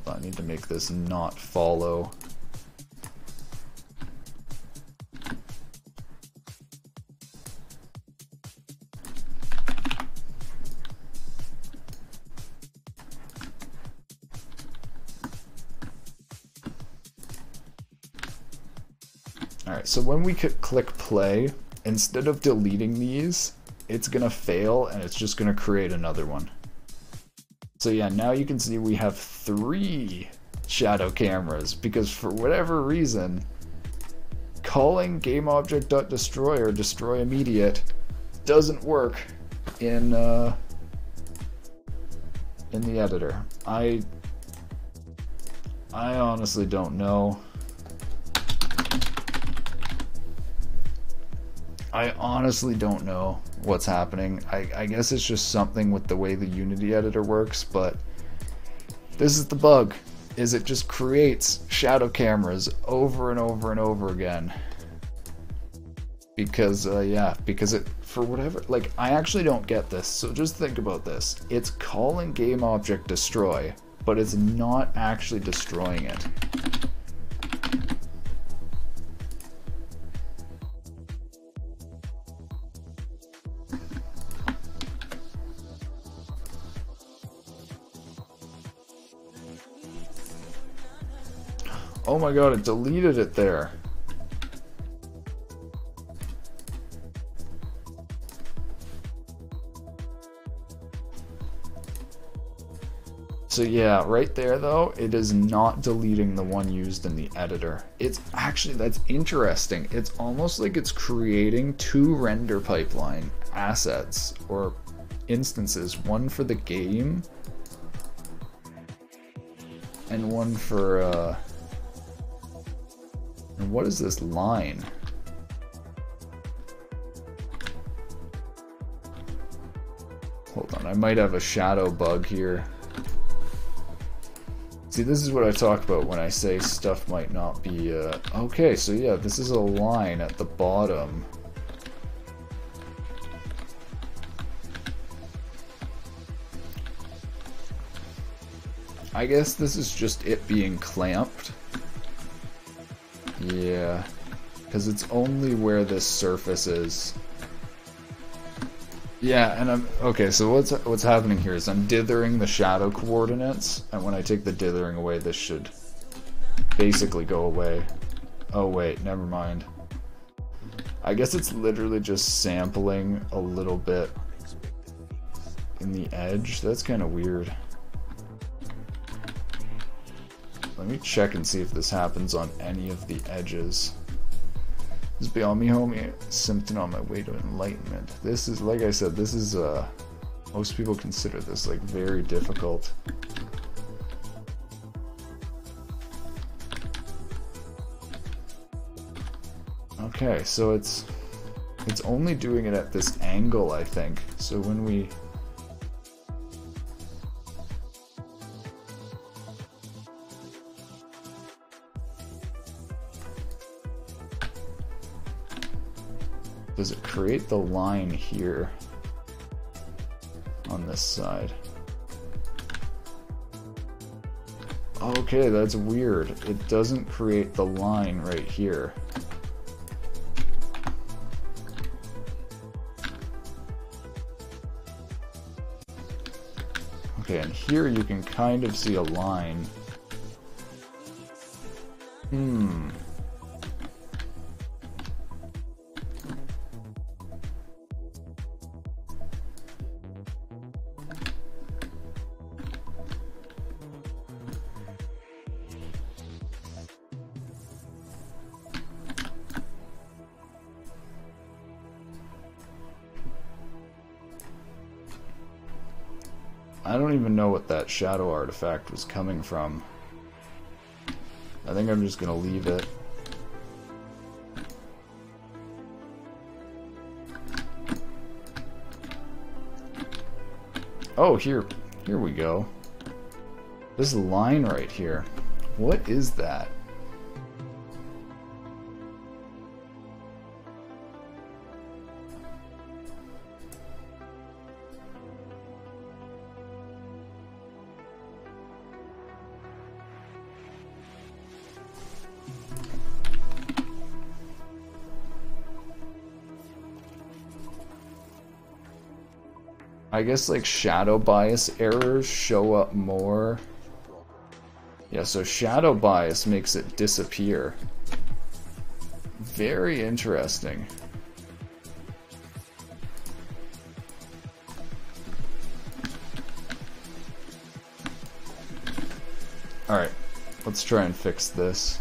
B: I need to make this not follow. Alright, so when we click play, instead of deleting these, it's gonna fail and it's just gonna create another one. So yeah, now you can see we have 3 shadow cameras, because for whatever reason, calling GameObject.destroy or destroy immediate doesn't work in the editor. I honestly don't know. I honestly don't know what's happening. I guess it's just something with the way the Unity editor works, but this is the bug, is it just creates shadow cameras over and over and over again. Because, yeah, because it, for whatever, like, I actually don't get this, so just think about this. It's calling GameObjectDestroy, but it's not actually destroying it. Oh my god, it deleted it there. So yeah, right there though, it is not deleting the one used in the editor. It's actually, that's interesting. It's almost like it's creating two render pipeline assets or instances, one for the game and one for and what is this line? Hold on, I might have a shadow bug here. See, this is what I talk about when I say stuff might not be, okay, so yeah, this is a line at the bottom. I guess this is just it being clamped. Yeah, because it's only where this surface is. Yeah, and I'm okay. So what's happening here is I'm dithering the shadow coordinates, and when I take the dithering away, this should basically go away. Oh wait, never mind. I guess it's literally just sampling a little bit in the edge. That's kind of weird. Let me check and see if this happens on any of the edges. This is Beyond Me Homie, Symptom on my way to enlightenment. This is, like I said, this is, most people consider this, like, very difficult. Okay, so it's only doing it at this angle, I think. So when we... Does it create the line here on this side? Okay, that's weird. It doesn't create the line right here. Okay, and here you can kind of see a line. I don't even know what that shadow artifact was coming from. I think I'm just gonna leave it. Oh, here we go. This line right here. What is that? I guess like shadow bias errors show up more. Yeah, so shadow bias makes it disappear. Very interesting. Alright, let's try and fix this.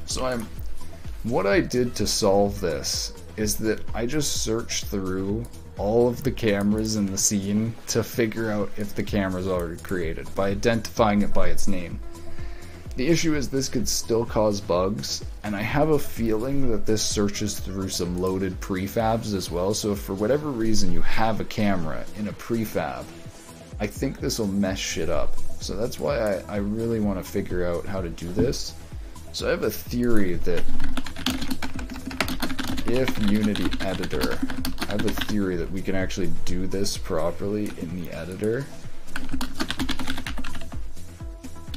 B: So what I did to solve this is that I just searched through all of the cameras in the scene to figure out if the camera's already created by identifying it by its name. The issue is this could still cause bugs, and I have a feeling that this searches through some loaded prefabs as well, so if for whatever reason you have a camera in a prefab, I think this will mess shit up. So that's why I really want to figure out how to do this. So I have a theory that if Unity Editor, I have a theory that we can actually do this properly in the editor.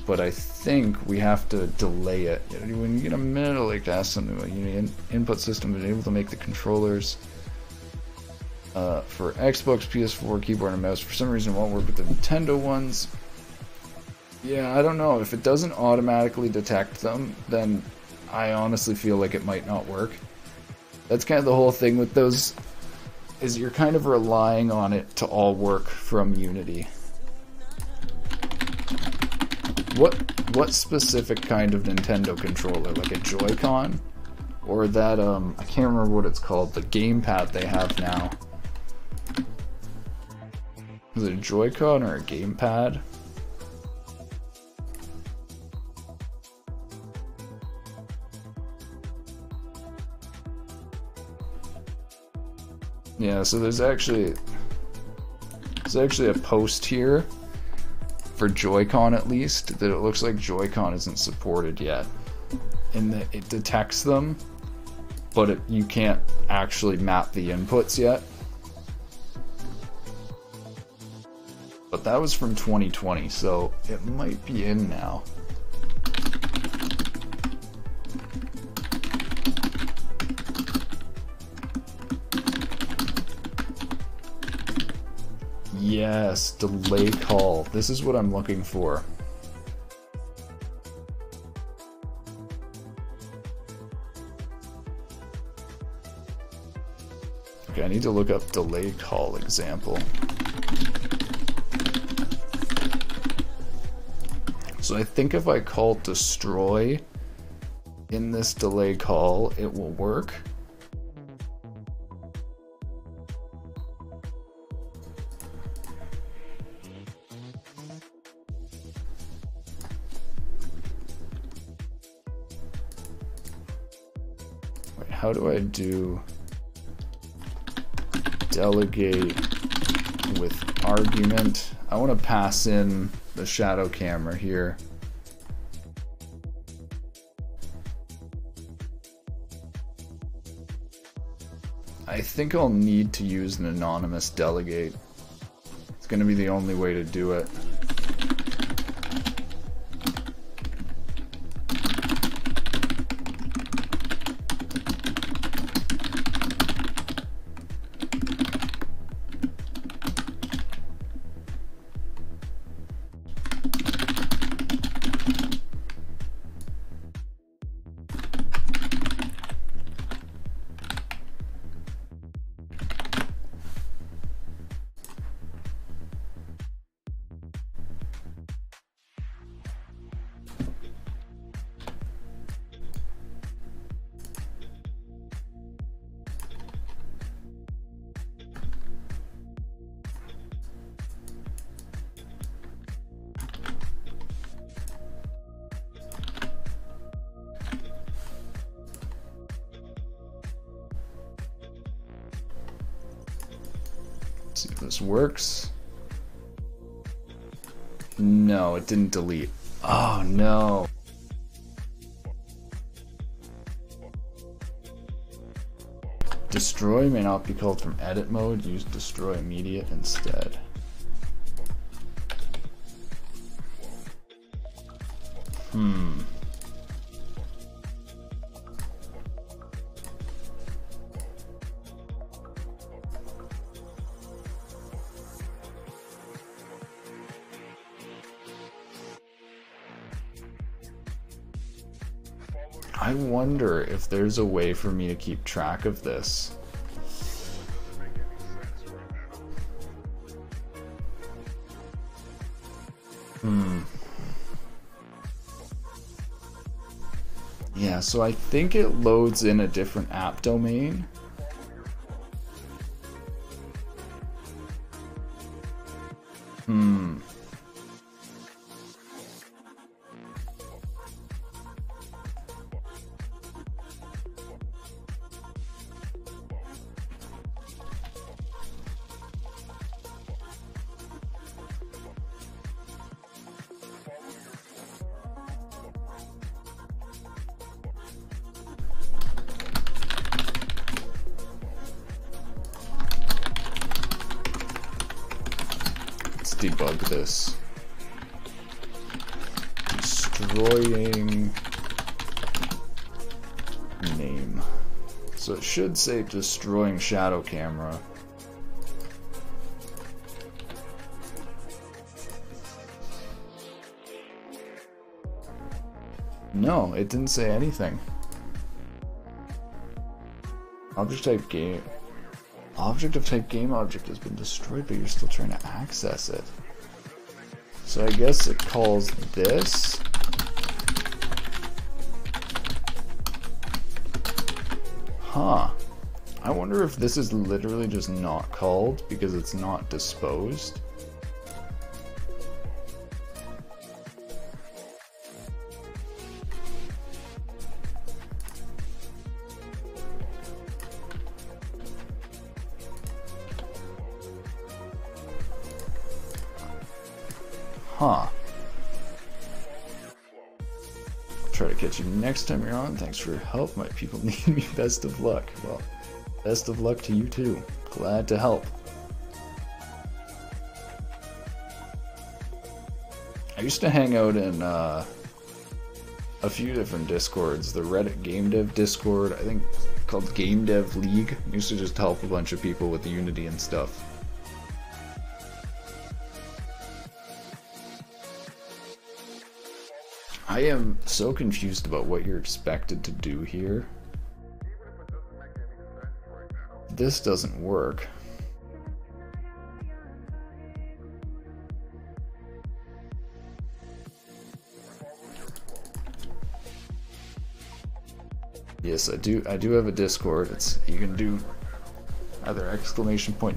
B: But I think we have to delay it. When you get a minute to like ask something about Unity input system, and able to make the controllers. For Xbox, PS4, keyboard and mouse, for some reason it won't work with the Nintendo ones. Yeah, I don't know. If it doesn't automatically detect them, then I honestly feel like it might not work. That's kind of the whole thing with those, is you're kind of relying on it to all work from Unity. What specific kind of Nintendo controller? Like a Joy-Con? Or that, I can't remember what it's called, the gamepad they have now. Is it a Joy-Con or a gamepad? Yeah, so there's actually a post here for Joy-Con at least that it looks like Joy-Con isn't supported yet. In that it detects them, but you can't actually map the inputs yet. But that was from 2020, so it might be in now. Yes, delay call. This is what I'm looking for. Okay, I need to look up delay call example. So I think if I call destroy in this delay call, it will work. Wait, how do I do delegate with argument? I want to pass in the shadow camera here. I think I'll need to use an anonymous delegate. It's going to be the only way to do it. See if this works. No, it didn't delete. Oh no. Destroy may not be called from edit mode. Use destroy immediate instead. I wonder if there's a way for me to keep track of this. Yeah, so I think it loads in a different app domain. Debug this. Destroying name. So it should say destroying shadow camera. No, it didn't say anything. Object type game. Object of type game object has been destroyed, but you're still trying to access it. So I guess it calls this. Huh. I wonder if this is literally just not called because it's not disposed. Huh. Try to catch you next time you're on. Thanks for your help. My people need me. Best of luck. Well, best of luck to you too. Glad to help. I used to hang out in a few different discords. The Reddit Game Dev Discord, I think called Game Dev League. I used to just help a bunch of people with Unity and stuff. I am so confused about what you're expected to do here. This doesn't work. Yes, I do have a Discord. You can do either !!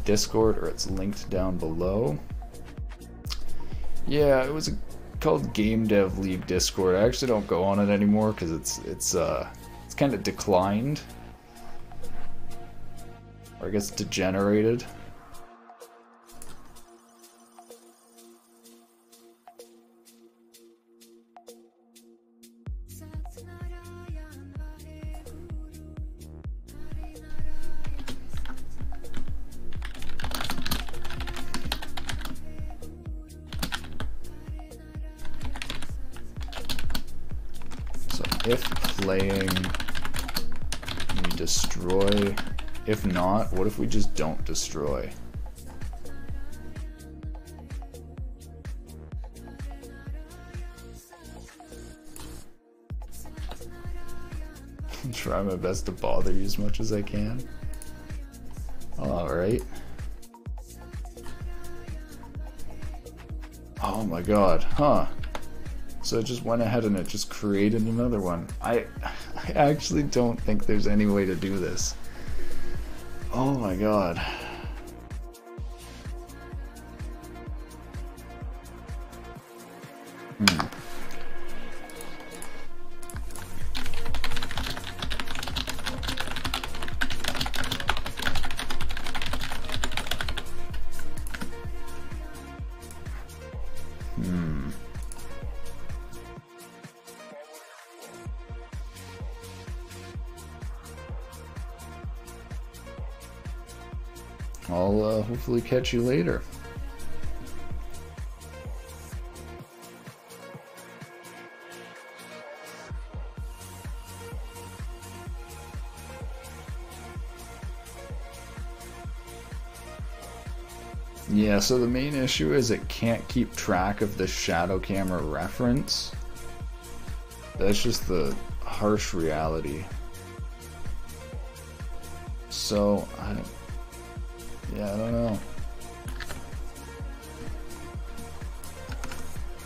B: Discord or it's linked down below. Yeah, it was called Game Dev League Discord. I actually don't go on it anymore because it's kind of declined, or I guess degenerated. If playing, we destroy. If not, what if we just don't destroy? Try my best to bother you as much as I can. Alright. Oh my god, huh. So it just went ahead and it just created another one. I actually don't think there's any way to do this. Oh my god. I'll hopefully catch you later. Yeah, so the main issue is it can't keep track of the shadow camera reference. That's just the harsh reality. So, I don't know.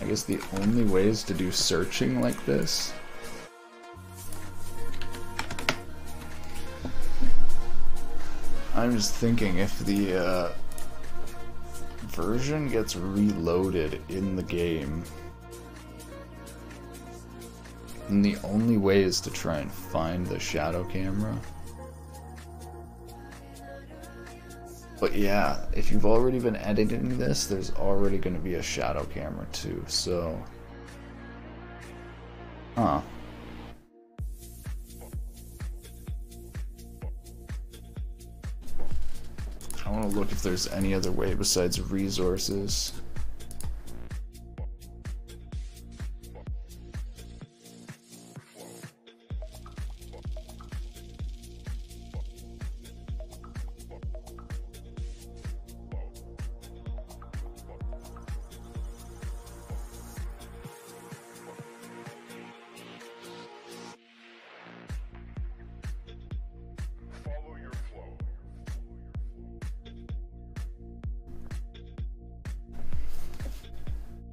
B: I guess the only way is to do searching like this. I'm just thinking if the version gets reloaded in the game, then the only way is to try and find the shadow camera. But yeah, if you've already been editing this, there's already going to be a shadow camera too, so... Huh. I want to look if there's any other way besides resources.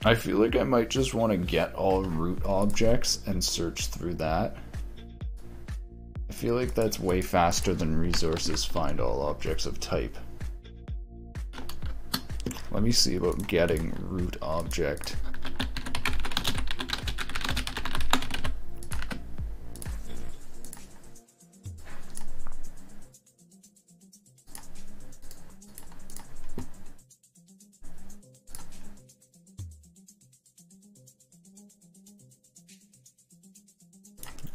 B: I feel like I might just want to get all root objects and search through that. I feel like that's way faster than resources find all objects of type. Let me see about getting root object.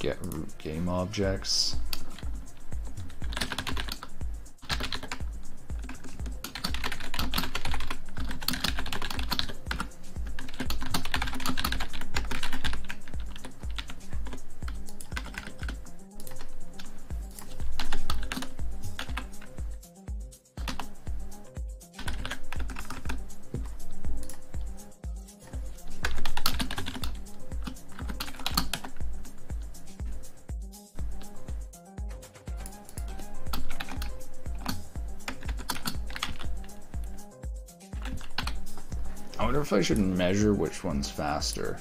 B: Get root game objects. I wonder if I should measure which one's faster.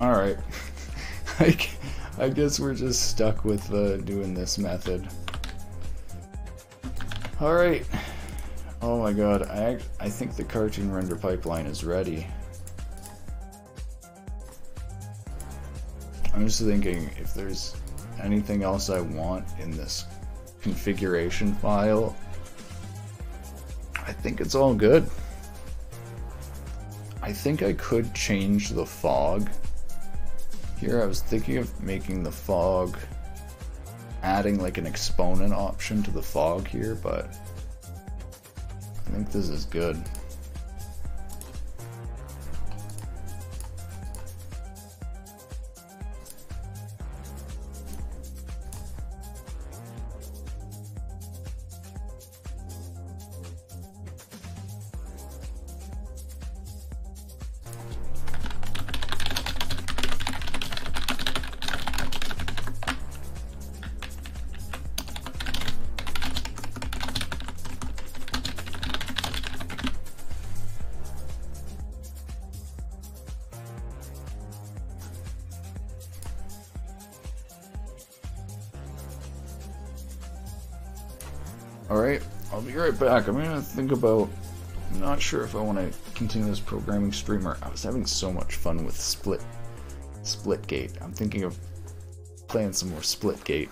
B: Alright. I guess we're just stuck with doing this method. Alright. Oh my god, I think the cartoon render pipeline is ready. I'm just thinking if there's anything else I want in this configuration file. I think it's all good. I think I could change the fog. Here I was thinking of making the fog, adding like an exponent option to the fog here, but I think this is good. Alright, I'll be right back. I'm gonna think about, I'm not sure if I want to continue this programming streamer. I was having so much fun with Splitgate. I'm thinking of playing some more Splitgate.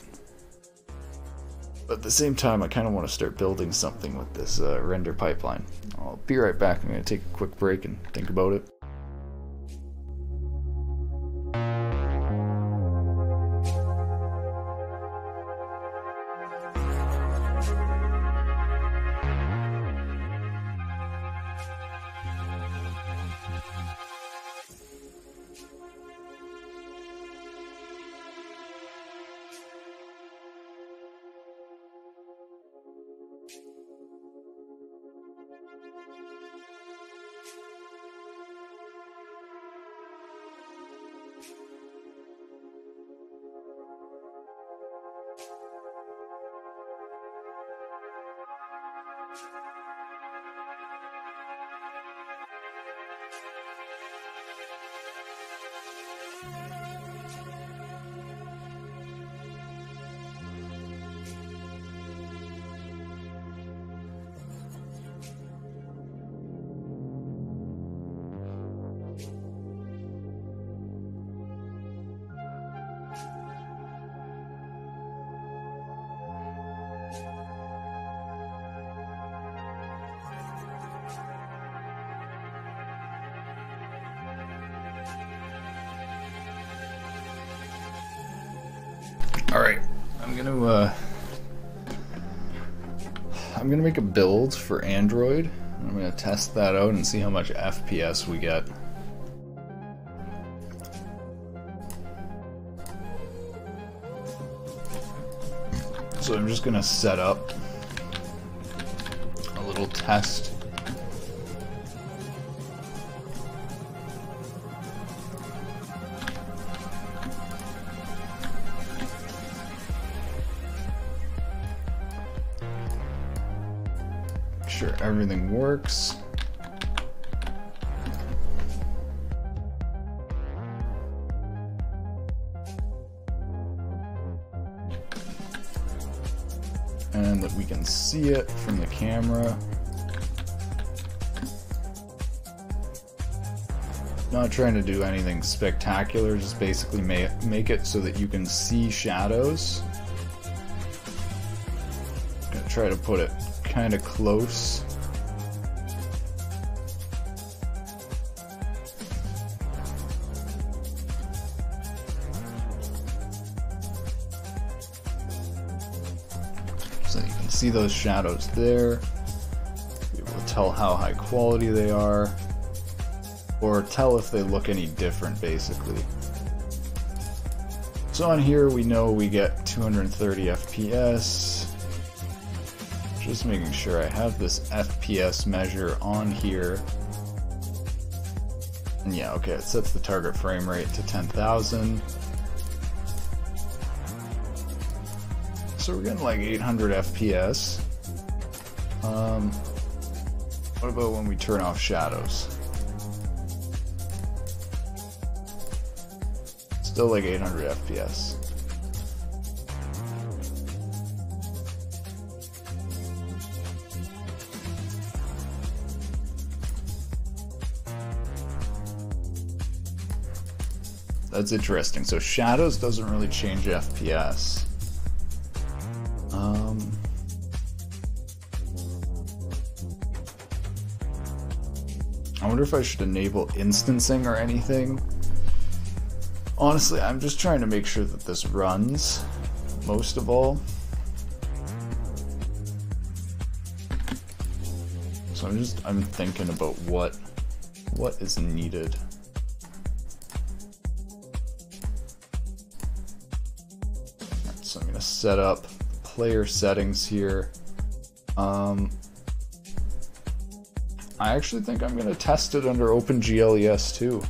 B: But at the same time, I kind of want to start building something with this render pipeline. I'll be right back. I'm gonna take a quick break and think about it. Alright, I'm gonna make a build for Android. I'm gonna test that out and see how much FPS we get. So I'm just gonna set up a little test. Make sure everything works. And that we can see it from the camera. Not trying to do anything spectacular, just basically make it so that you can see shadows. Gonna try to put it kind of close. So you can see those shadows there. Be able to tell how high quality they are, or tell if they look any different, basically. So on here we know we get 230 FPS. Just making sure I have this FPS measure on here. And yeah, okay, it sets the target frame rate to 10,000. So we're getting like 800 FPS. What about when we turn off shadows? Still like 800 FPS. That's interesting. So shadows doesn't really change FPS. I wonder if I should enable instancing or anything. Honestly, I'm just trying to make sure that this runs, most of all. So I'm thinking about what is needed. Right, so I'm gonna set up player settings here. I actually think I'm gonna test it under OpenGLES too.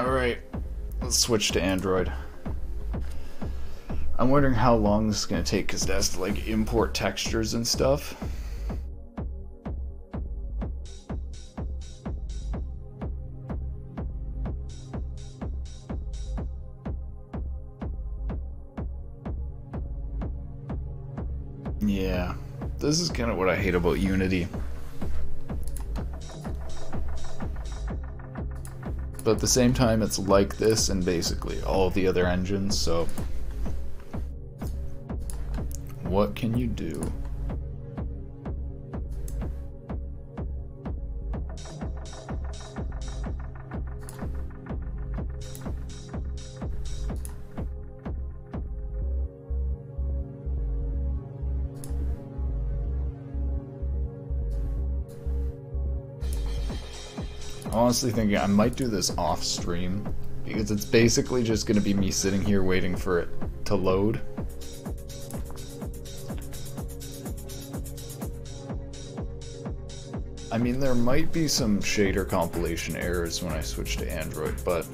B: Alright, let's switch to Android. I'm wondering how long this is going to take because it has to like import textures and stuff. Yeah, this is kind of what I hate about Unity. But at the same time, it's like this in basically all of the other engines, so what can you do? Honestly thinking I might do this off stream because it's basically just going to be me sitting here waiting for it to load. I mean, there might be some shader compilation errors when I switch to Android, but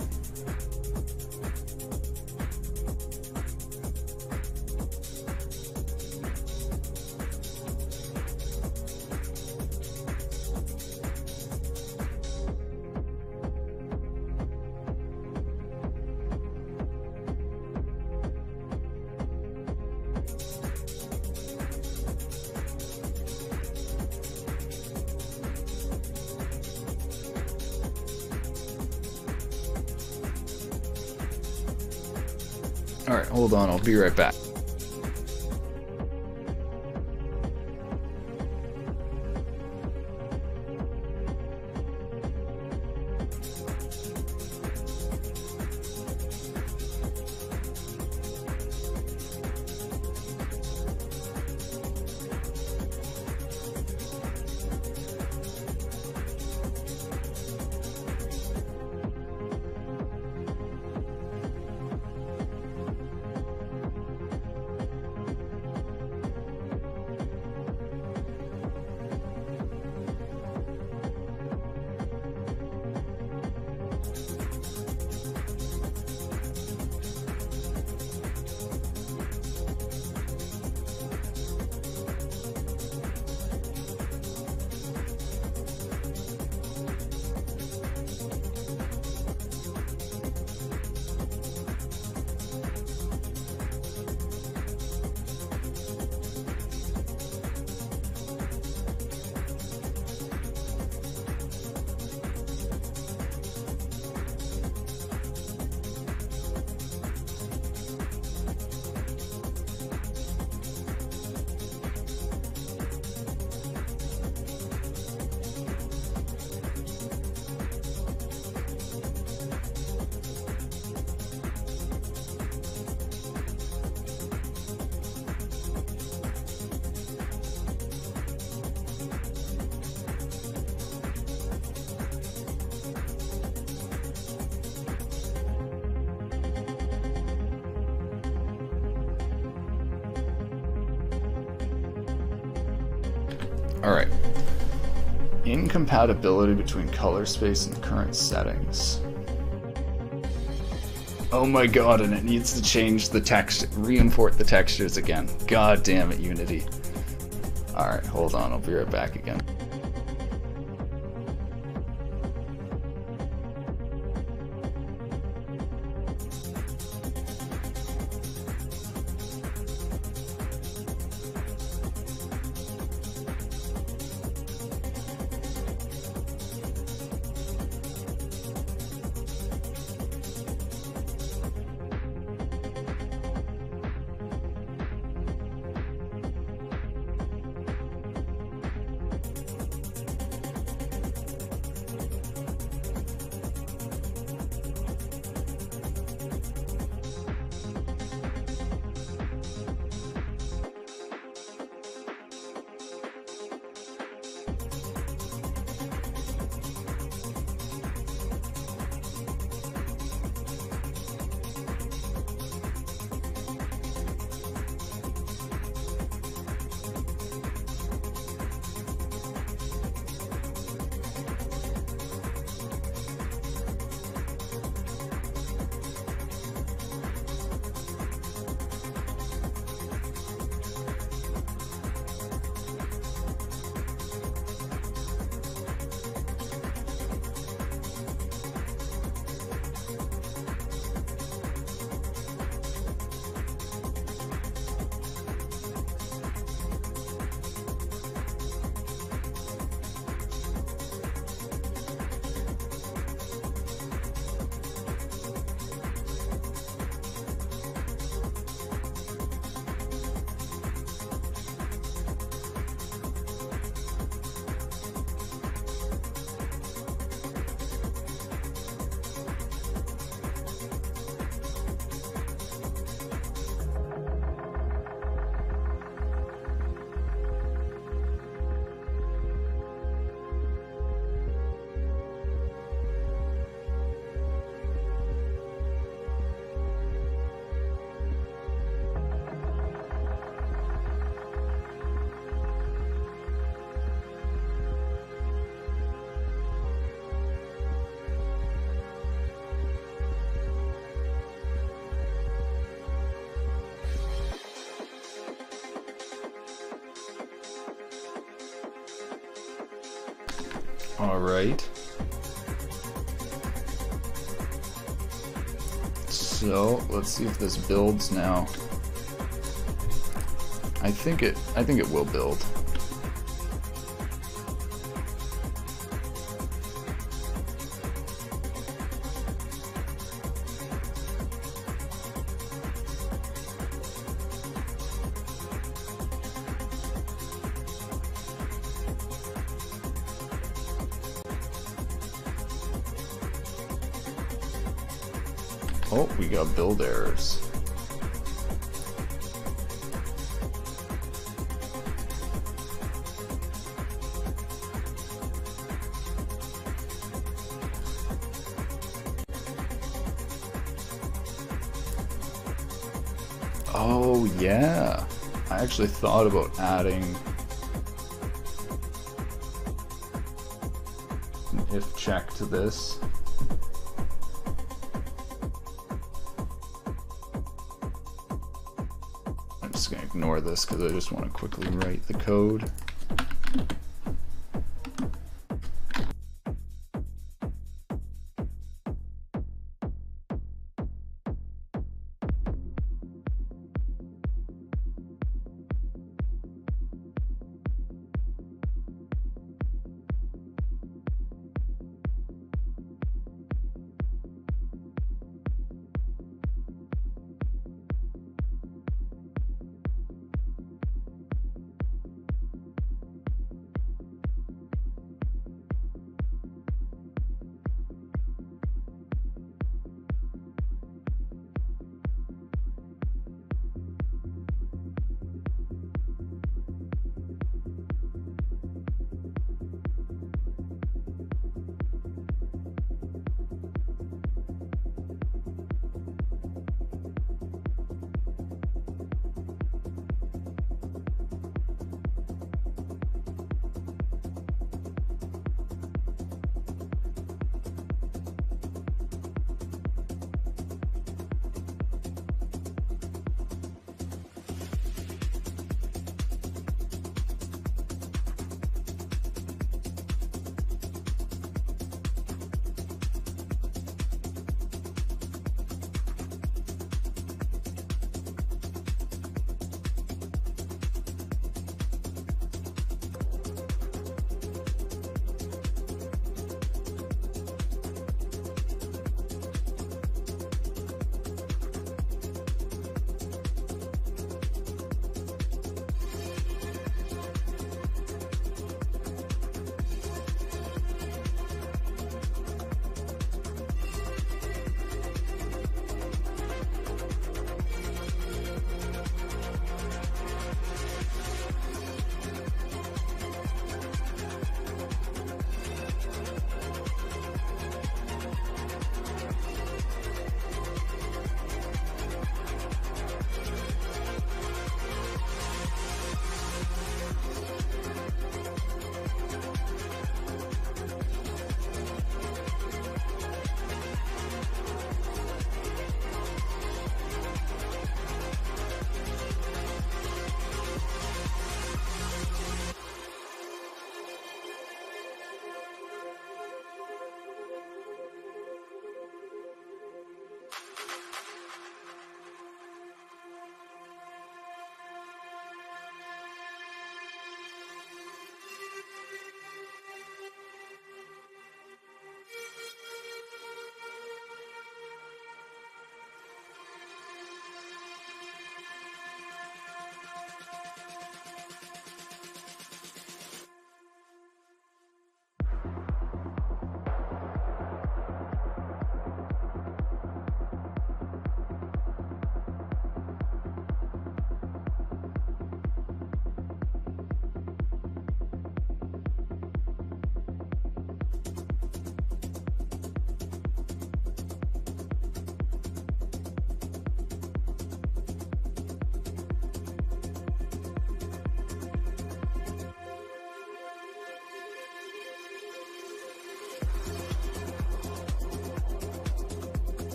B: Alright, hold on, I'll be right back. Alright. Incompatibility between color space and current settings. Oh my god, and it needs to change the text, re-import the textures again. God damn it, Unity. Alright, hold on, I'll be right back again. Alright. So, let's see if this builds now. I think it will build. Oh, we got build errors. Oh, yeah. I actually thought about adding an if check to this. I'm just going to ignore this because I just want to quickly write the code.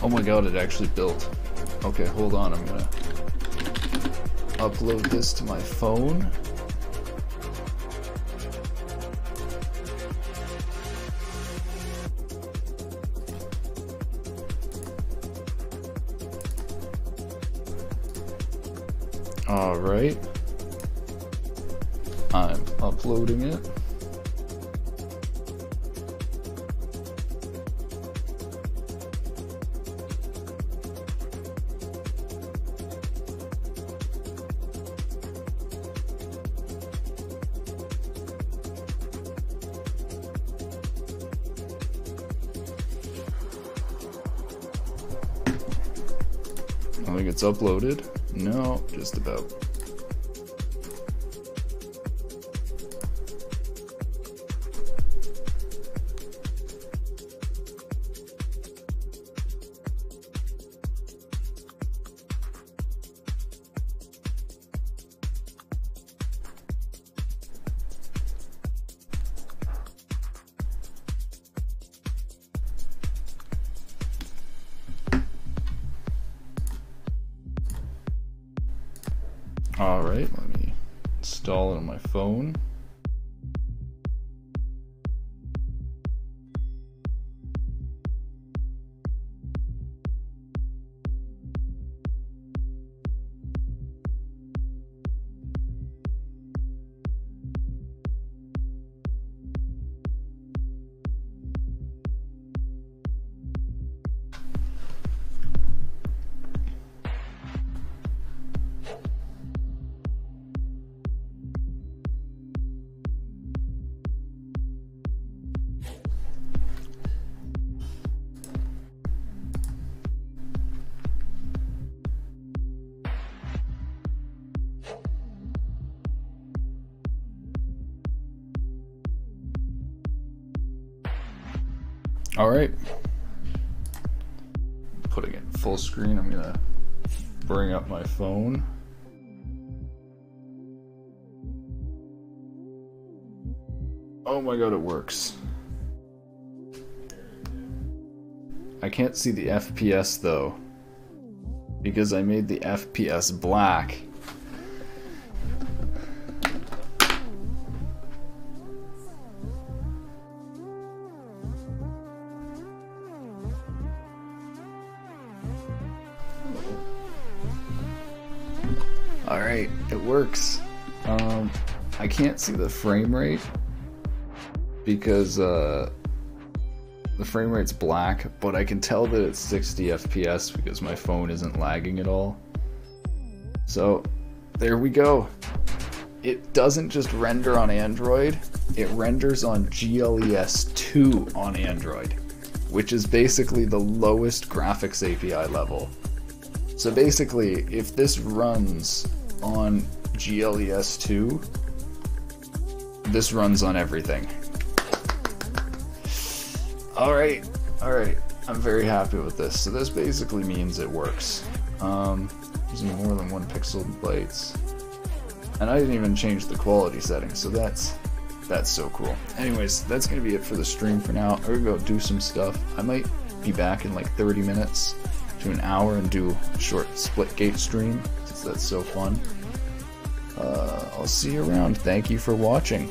B: Oh my god, it actually built. Okay, hold on, I'm gonna upload this to my phone. Alright. I'm uploading it. I think it's uploaded. No, just about. Alright, let me install it on my phone. Alright. Putting it full screen, I'm gonna bring up my phone. Oh my god, it works. I can't see the FPS though, because I made the FPS black. Alright, it works. I can't see the frame rate because the frame rate's black, but I can tell that it's 60 FPS because my phone isn't lagging at all. So, there we go. It doesn't just render on Android, it renders on GLES 2 on Android, which is basically the lowest graphics API level. So basically, if this runs on GLES 2, this runs on everything. Alright, I'm very happy with this. So this basically means it works. Using more than 1 pixel bytes. And I didn't even change the quality settings, so that's so cool. Anyways, that's gonna be it for the stream for now. I'm gonna go do some stuff. I might be back in like 30 minutes to an hour and do a short Splitgate stream, since that's so fun. I'll see you around. Thank you for watching.